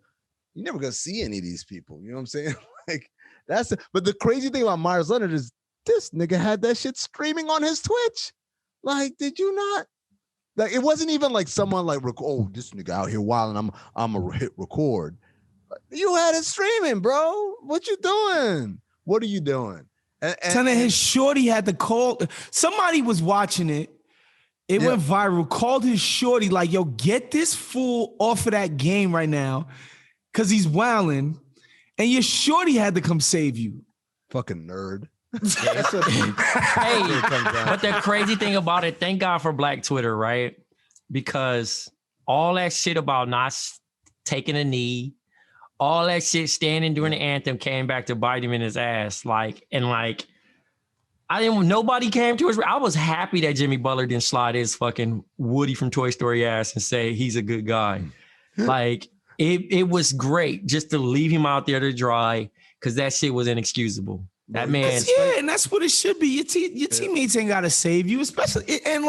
you're never gonna see any of these people. You know what I'm saying? Like but the crazy thing about Myers Leonard is this nigga had that shit streaming on his Twitch. Like, did you not? Like, it wasn't even like someone like, oh, this nigga out here wild and I'm a hit record. You had it streaming, bro. What you doing? What are you doing? And his shorty had to call. Somebody was watching it. It went viral. Called his shorty like, yo, get this fool off of that game right now. because he's wilding, and your shorty had to come save you. Fucking nerd. Hey, but the crazy thing about it, thank God for Black Twitter, right? Because all that shit about not taking a knee, all that shit standing during the anthem came back to bite him in his ass. Nobody came to us. I was happy that Jimmy Butler didn't slide his fucking Woody from Toy Story ass and say he's a good guy. It was great just to leave him out there to dry because that shit was inexcusable. That man. Yeah, and that's what it should be. Your teammates ain't got to save you, especially. And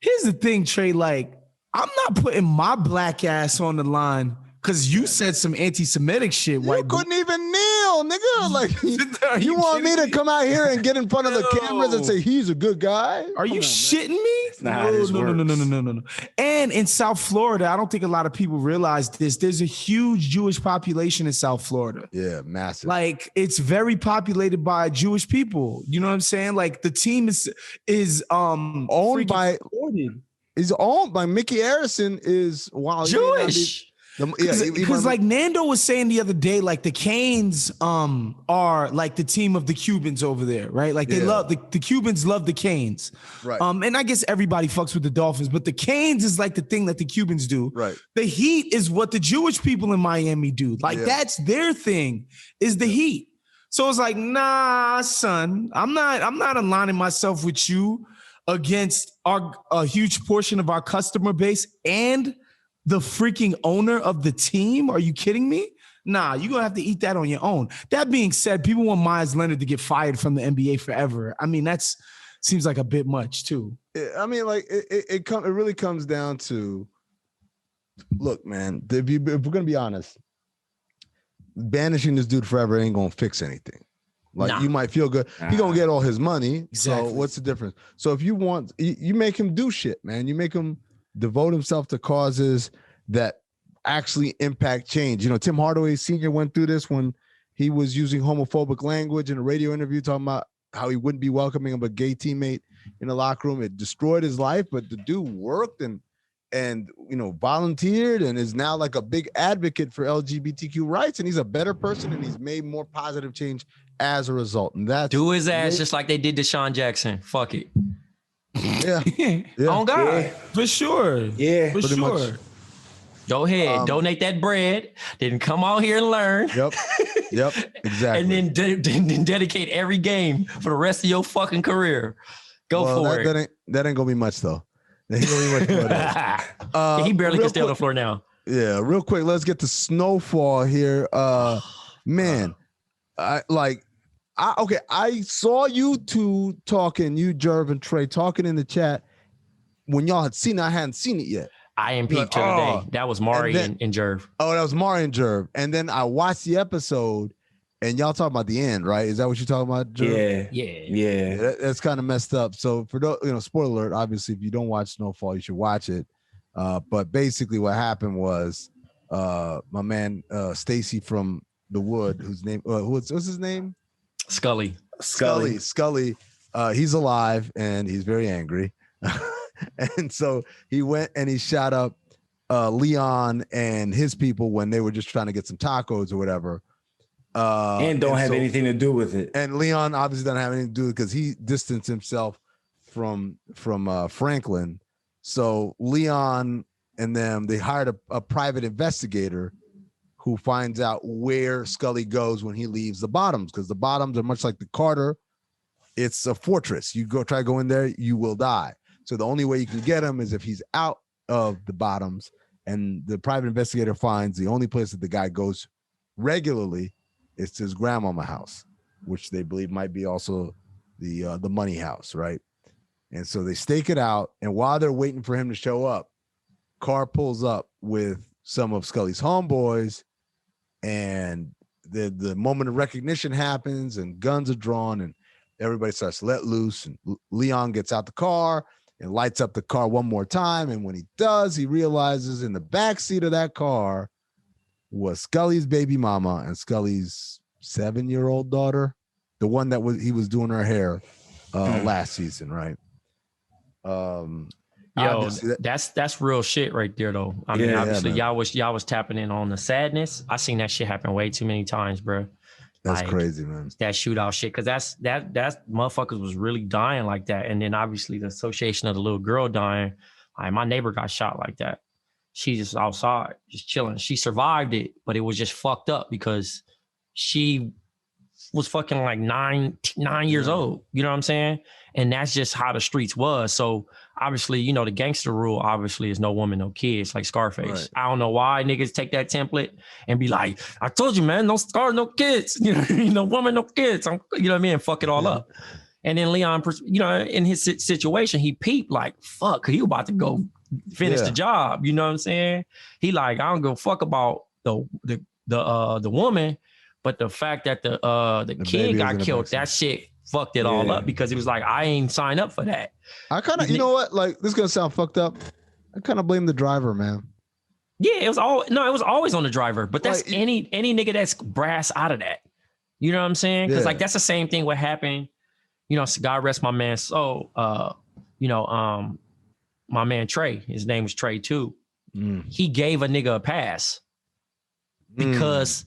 here's the thing, Trey. I'm not putting my black ass on the line because you said some anti-Semitic shit. You couldn't even kneel, nigga. You want me to come out here and get in front of the cameras and say he's a good guy? Are you shitting me? No. And in South Florida, I don't think a lot of people realize this. There's a huge Jewish population in South Florida. Yeah, massive. It's very populated by Jewish people. You know what I'm saying? The team is owned by. Is owned by Mickey Arison is Jewish. Because Nando was saying the other day, the Canes are the team of the Cubans over there, right? They love the Cubans love the Canes, right? And I guess everybody fucks with the Dolphins, but the Canes is the thing that the Cubans do, right? The Heat is what the Jewish people in Miami do, that's their thing, is the Heat. So it's nah, son, I'm not aligning myself with you against a huge portion of our customer base and the freaking owner of the team. Are you kidding me? Nah, you're going to have to eat that on your own. That being said, people want Myers Leonard to get fired from the NBA forever. I mean, that's seems like a bit much too. I mean, it really comes down to, look, man, if we're going to be honest, banishing this dude forever ain't going to fix anything. You might feel good. He going to get all his money. Exactly. So what's the difference? So if you want, you make him do shit, man. You make him devote himself to causes that actually impact change. Tim Hardaway Sr. went through this when he was using homophobic language in a radio interview, talking about how he wouldn't be welcoming of a gay teammate in the locker room. It destroyed his life, but the dude worked and volunteered and is now a big advocate for LGBTQ rights. And he's a better person and he's made more positive change as a result. And that's do his ass just like they did to Sean Jackson. Fuck it. Yeah. On God. Yeah. For sure. Yeah. For sure. Much. Go ahead. Donate that bread. Then come out here and learn. Yep. Exactly. And then dedicate every game for the rest of your fucking career. Go for it. That ain't gonna be much though. That ain't gonna be much he barely can stay on the floor now. Yeah. Real quick, let's get to Snowfall here. Man, I saw you two talking, you, Jerv and Trey, talking in the chat when y'all had seen it. I hadn't seen it yet. I am peeped today. That was Mari and Jerv. Oh, that was Mari and Jerv. And then I watched the episode and y'all talking about the end, right? Is that what you're talking about, Jerv? Yeah. That's kind of messed up. So for those, spoiler alert, obviously, if you don't watch Snowfall, you should watch it. But basically what happened was my man Stacy from The Wood, whose name, what's his name? Scully. He's alive and he's very angry. And so he went and he shot up Leon and his people when they were just trying to get some tacos or whatever. And don't have anything to do with it. And Leon obviously doesn't have anything to do with it because he distanced himself from Franklin. So Leon and them, they hired a private investigator who finds out where Scully goes when he leaves the Bottoms, because the Bottoms are much like the Carter. It's a fortress. You try to go in there, you will die. So the only way you can get him is if he's out of the Bottoms, and the private investigator finds the only place that the guy goes regularly is to his grandmama house, which they believe might be also the money house, right? And so they stake it out, and while they're waiting for him to show up, car pulls up with some of Scully's homeboys, and the moment of recognition happens, and guns are drawn, and everybody starts to let loose, and Leon gets out the car and lights up the car one more time, and when he does, he realizes in the back seat of that car was Scully's baby mama and Scully's 7-year-old daughter, the one that he was doing her hair last season, right? Yo, that's real shit right there, though. I mean, obviously, y'all was tapping in on the sadness. I seen that shit happen way too many times, bro. That's crazy, man. That shootout shit, because that motherfuckers was really dying like that, and then obviously the association of the little girl dying. Like my neighbor got shot like that. She just outside, just chilling. She survived it, but it was just fucked up because she was fucking like nine years old. You know what I'm saying? And that's just how the streets was. So obviously, you know, the gangster rule obviously is no woman, no kids, like Scarface. Right. I don't know why niggas take that template and be like, I told you, man, no scar, no kids. You know, no woman, no kids. You know what I mean? Fuck it all up. And then Leon, you know, in his situation, he peeped like, fuck, he was about to go finish the job. You know what I'm saying? He like, I don't give a fuck about the woman, but the fact that the kid got killed, that shit fucked it all up, because he was like, I ain't signed up for that. I kind of, you know what? Like, this is gonna sound fucked up. I kind of blame the driver, man. Yeah, it was always on the driver, but that's like, any nigga that's brass out of that. You know what I'm saying? Because like that's the same thing what happened. You know, God rest my man. So, you know, my man Trey, his name was Trey too. He gave a nigga a pass because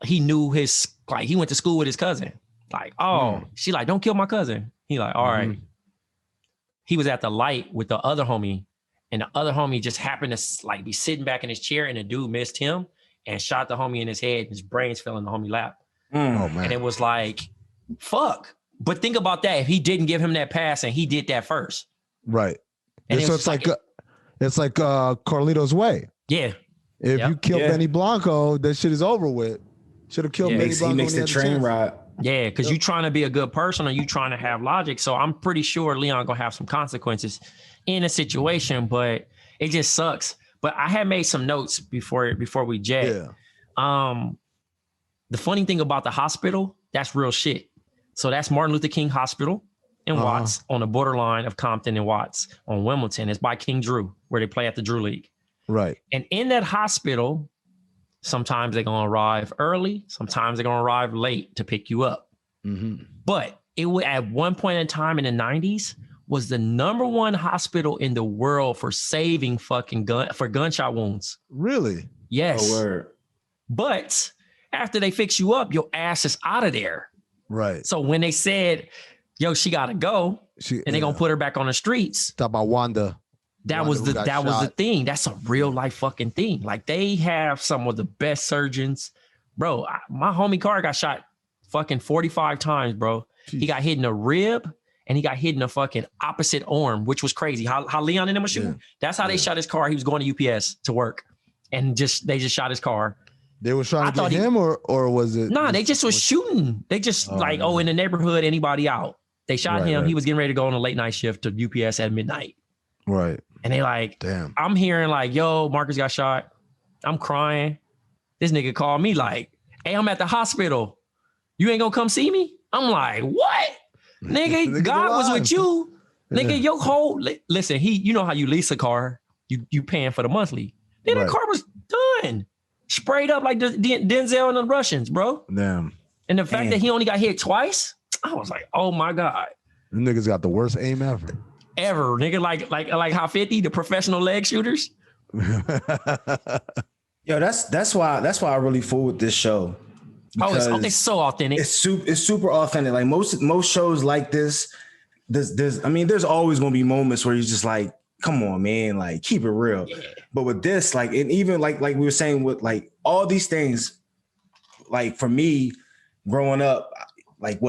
he knew he went to school with his cousin. Like, she like, don't kill my cousin. He like, all right. He was at the light with the other homie, and the other homie just happened to like be sitting back in his chair, and the dude missed him and shot the homie in his head. His brains fell in the homie lap. Oh man. And it was like, fuck. But think about that. If he didn't give him that pass and he did that first. Right. And so it's like Carlito's way. Yeah. If you kill Benny Blanco, that shit is over with. Should have killed Benny Blanco. He makes the train ride. Yeah, because you trying to be a good person or you trying to have logic. So I'm pretty sure Leon gonna have some consequences in a situation, but it just sucks. But I had made some notes before we jet. Yeah. The funny thing about the hospital, that's real shit. So that's Martin Luther King Hospital in Watts, on the borderline of Compton and Watts on Wimbledon. It's by King Drew, where they play at the Drew League. Right. And in that hospital, sometimes they're going to arrive early. Sometimes they're going to arrive late to pick you up. But it was at one point in time in the 90s was the #1 hospital in the world for saving fucking gunshot wounds. Really? Yes. Oh, word. But after they fix you up, your ass is out of there. Right. So when they said, yo, she got to go, and they're going to put her back on the streets. Talk about Wanda. That was the thing. That's a real life fucking thing. Like, they have some of the best surgeons. Bro, my homie Carr got shot fucking 45 times, bro. Jeez. He got hit in the rib and he got hit in the fucking opposite arm, which was crazy. How Leon and them were shooting. That's how they shot his car. He was going to UPS to work, and they just shot his car. They were trying to get him, or was it? Nah, they just was shooting. They just in the neighborhood, anybody out. They shot him. Right. He was getting ready to go on a late night shift to UPS at midnight. Right. And they like, damn. I'm hearing like, yo, Marcus got shot. I'm crying. This nigga called me like, hey, I'm at the hospital. You ain't gonna come see me? I'm like, what? Nigga, God was with you. Nigga, your whole, listen, you know how you lease a car, you paying for the monthly. Then the car was done. Sprayed up like Denzel and the Russians, bro. Damn. And the fact that he only got hit twice, I was like, oh my God. The niggas got the worst aim ever. Ever, nigga, like how 50, the professional leg shooters. Yo, that's why I really fool with this show. It's so authentic. It's super authentic. Like most shows like this, there's always gonna be moments where you're just like, come on, man, like keep it real. Yeah. But with this, like, and even like we were saying with like all these things, like for me growing up, like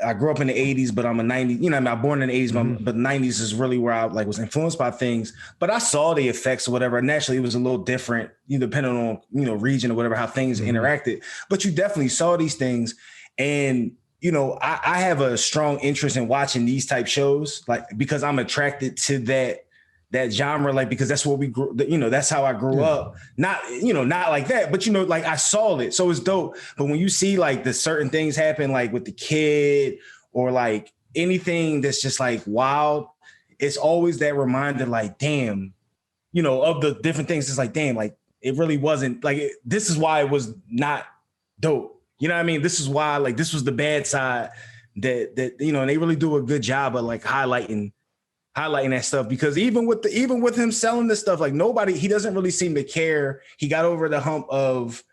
I grew up in the 80s, but I'm a 90s, you know, I'm born in the 80s, but 90s is really where I like was influenced by things, but I saw the effects or whatever. Naturally, it was a little different, depending on, region or whatever, how things interacted, but you definitely saw these things. And, I have a strong interest in watching these type shows, like, because I'm attracted to that genre, like, because that's what we grew, that's how I grew up. Not, not like that, but like I saw it. So it's dope. But when you see like the certain things happen, like with the kid or like anything that's just like wild, it's always that reminder, like, damn, of the different things. It's like, damn, like it really wasn't like, this is why it was not dope. You know what I mean? This is why, like, this was the bad side that, and they really do a good job of like highlighting highlighting that stuff, because even with him selling this stuff, like he doesn't really seem to care. He got over the hump of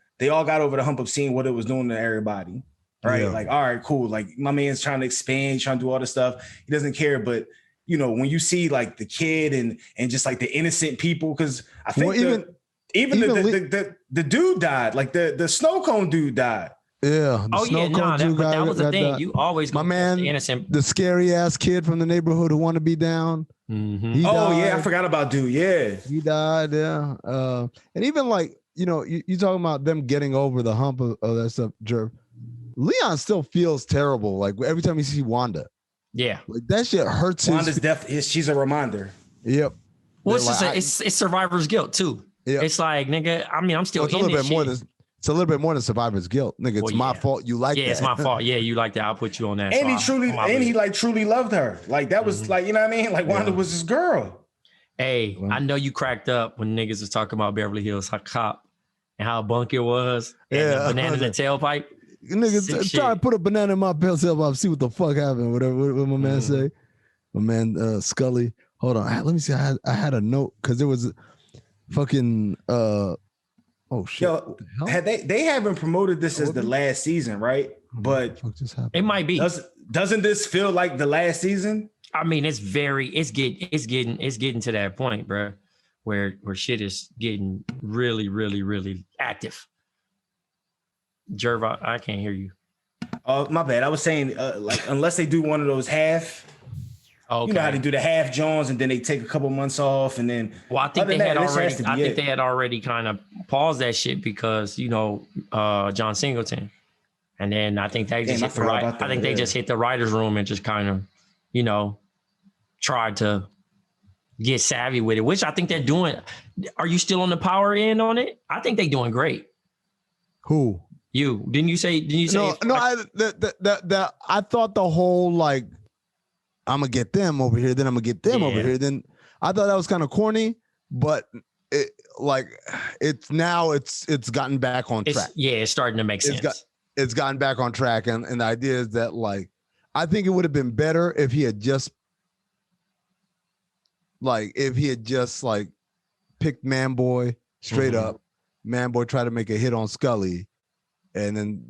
seeing what it was doing to everybody. Right. Yeah. Like, all right, cool. Like my man's trying to expand, trying to do all this stuff. He doesn't care. But you know, when you see like the kid and just like the innocent people, because I think even the dude died, like the snow cone dude died. Yeah. But that was the thing. You always my man, the innocent, the scary ass kid from the neighborhood who wanted to be down. Mm-hmm. Yeah, I forgot about dude. Yeah, he died. Yeah, and even like you talking about them getting over the hump of that stuff, Jerv. Leon still feels terrible. Like every time you see Wanda. Yeah, like that shit hurts. Wanda's death. She's a reminder. Yep. Well, it's survivor's guilt too. Yeah. It's like, nigga. I mean, I'm still. It's a little bit more than survivor's guilt, nigga. It's my fault. You like that? Yeah, it's my fault. Yeah, you like that. I'll put you on that. And he truly loved her. Like that was like, you know what I mean? Like Wanda was his girl. Hey, I know you cracked up when niggas was talking about Beverly Hills Cop and how bunk it was. And the banana in the tailpipe. Niggas try to put a banana in my tailpipe, see what the fuck happened. Whatever what my man say. My man Scully. Hold on. Let me see. I had a note because there was fucking oh shit. Yo, they haven't promoted this as the last season, right? But it might be. Doesn't this feel like the last season? I mean, it's getting to that point, bro, where shit is getting really, really, really active. Jerv, I can't hear you. Oh, my bad. I was saying, like, unless they do one of those half. Okay. You know how they do the half Jones and then they take a couple months off and then. Well, I think they had already kind of paused that shit because John Singleton, and then I think they just hit they just hit the writers' room and just kind of, tried to get savvy with it, which I think they're doing. Are you still on the power end on it? I think they're doing great. Who? You didn't say? No. I thought the whole like. I'm gonna get them over here, then I'm gonna get them over here. Then I thought that was kind of corny, but it's gotten back on track. It's starting to make sense. It's gotten back on track, and the idea is that like I think it would have been better if he had just picked Manboy straight up. Manboy tried to make a hit on Scully, and then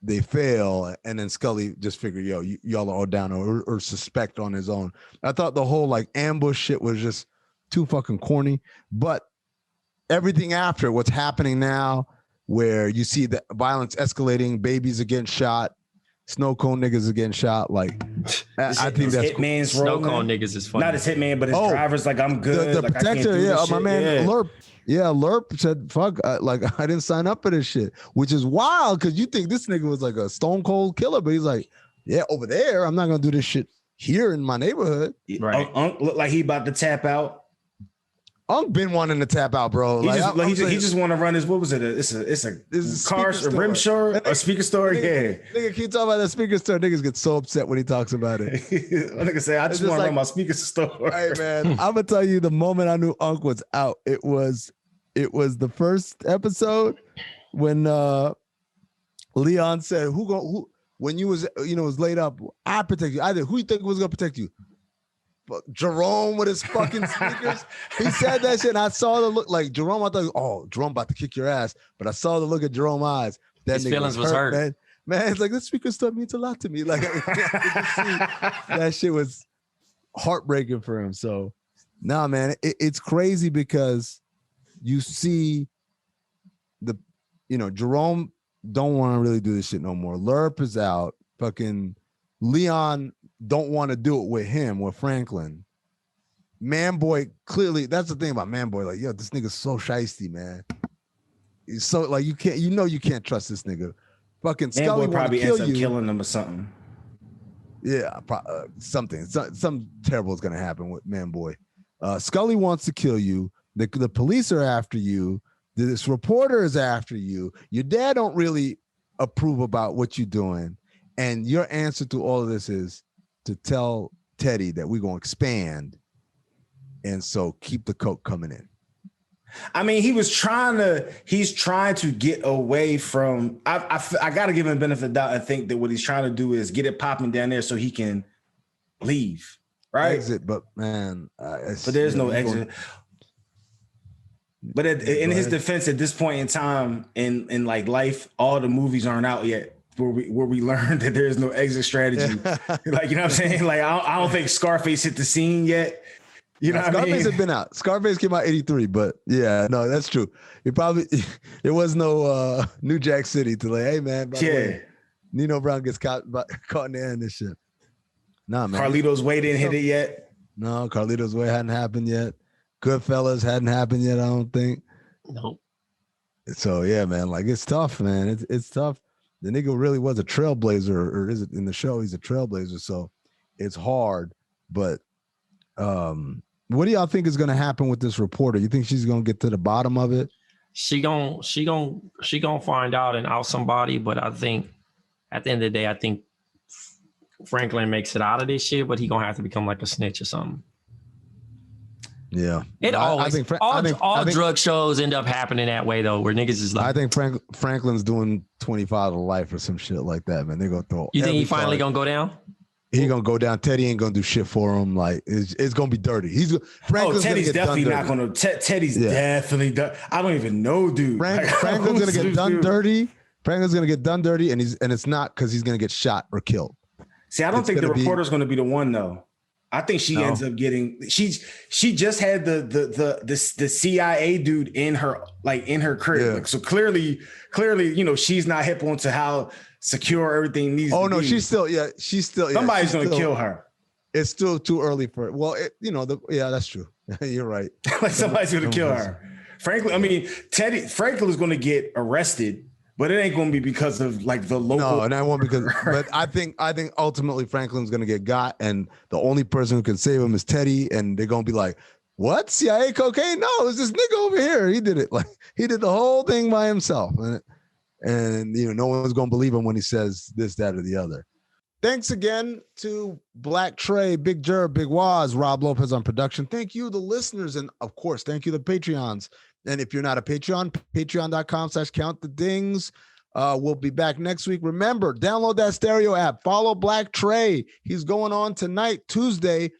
they fail, and then Scully just figured, y'all are all down or suspect on his own. I thought the whole like ambush shit was just too fucking corny. But everything after what's happening now, where you see the violence escalating, babies are getting shot, snow cone niggas are getting shot. Like I think that's Hitman's cool. Snow cone niggas is funny. Not his hitman, but his driver's like, I'm good. The like, protector, my man Lerp. Yeah, Lerp said, fuck, I didn't sign up for this shit, which is wild because you think this nigga was like a stone cold killer, but he's like, yeah, over there, I'm not going to do this shit here in my neighborhood. Right. Unc looked like he about to tap out. Unc been wanting to tap out, bro. He just want to run his, what was it? It's a car, a rim store, a speaker store. Nigga keep talking about that speaker store. Niggas get so upset when he talks about it. Nigga say, I just want to run my speaker store. Hey man, I'm gonna tell you the moment I knew Unc was out. It was the first episode when Leon said, who when you was was laid up, I protect you. Who you think was gonna protect you? But Jerome with his fucking sneakers. He said that shit, and I saw the look like Jerome. I thought, Jerome about to kick your ass. But I saw the look at Jerome's eyes. His feelings was hurt. Man, it's like this speaker stuff means a lot to me. Like that shit was heartbreaking for him. So, nah, man, it's crazy because you see Jerome don't want to really do this shit no more. Lerp is out. Fucking Leon don't want to do it with him, with Franklin. Manboy, clearly, that's the thing about Manboy. Like, this nigga's so shiesty, man. He's so like you can't trust this nigga. Fucking Scully probably ends up killing him or something. Yeah, something. Something terrible is gonna happen with Manboy. Scully wants to kill you. The police are after you. This reporter is after you. Your dad don't really approve about what you're doing. And your answer to all of this is to tell Teddy that we're going to expand. And so keep the coke coming in. I mean, he's trying to get away from, I got to give him the benefit of the doubt and think that what he's trying to do is get it popping down there so he can leave. right? exit, but man, But there's no exit. But in his defense, at this point in time in like life, all the movies aren't out yet where we learned that there's no exit strategy. Like, you know what I'm saying? Like, I don't think Scarface hit the scene yet. You know what I mean? Scarface had been out. Scarface came out 83, but yeah, no, that's true. There was no New Jack City to like, hey man, by the way, Nino Brown gets caught in the end and shit. Nah, man. Carlito's Way didn't hit it yet. No, Carlito's Way hadn't happened yet. Goodfellas hadn't happened yet, I don't think. Nope. So yeah, man, like it's tough, man. It's tough. The nigga really was a trailblazer, or is it in the show? He's a trailblazer, so it's hard. But what do y'all think is gonna happen with this reporter? You think she's gonna get to the bottom of it? She gonna find out and out somebody, but I think at the end of the day, I think Franklin makes it out of this shit, but he gonna have to become like a snitch or something. Yeah, I think all drug shows end up happening that way though, where niggas is like. I think Franklin's doing 25 to life or some shit like that, man. They gonna throw. You think he finally gonna go down? He gonna go down. Teddy ain't gonna do shit for him. Like it's gonna be dirty. Teddy's definitely not gonna. Teddy's definitely done. I don't even know, dude. Franklin's gonna get done dirty. Franklin's gonna get done dirty, and it's not because he's gonna get shot or killed. See, I don't think the reporter's gonna be the one though. I think she ends up getting. She just had the CIA dude in her crib. Yeah. Like, so clearly, you know, she's not hip onto how secure everything needs. Oh no, be. She's still. Somebody's gonna kill her. It's still too early for it. Well, that's true. You're right. Like somebody's gonna kill her. Franklin is gonna get arrested. But it ain't going to be because of like the local. No, and I won't because. But I think ultimately Franklin's going to get got, and the only person who can save him is Teddy, and they're going to be like, "What? CIA cocaine? No, it's this nigga over here. He did it. Like he did the whole thing by himself." And you know, no one's going to believe him when he says this, that, or the other. Thanks again to Blk Tray, Big Jerv, Big Wos, Rob Lopez on production. Thank you, the listeners, and of course, thank you, the Patreons. And if you're not a Patreon, patreon.com/countthedings. We'll be back next week. Remember, download that stereo app. Follow Blk Tray. He's going on tonight, Tuesday.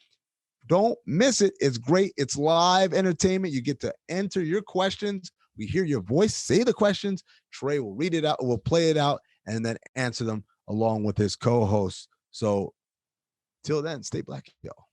Don't miss it. It's great. It's live entertainment. You get to enter your questions. We hear your voice. Say the questions. Tray will read it out. We'll play it out and then answer them along with his co-hosts. So till then, stay black, y'all.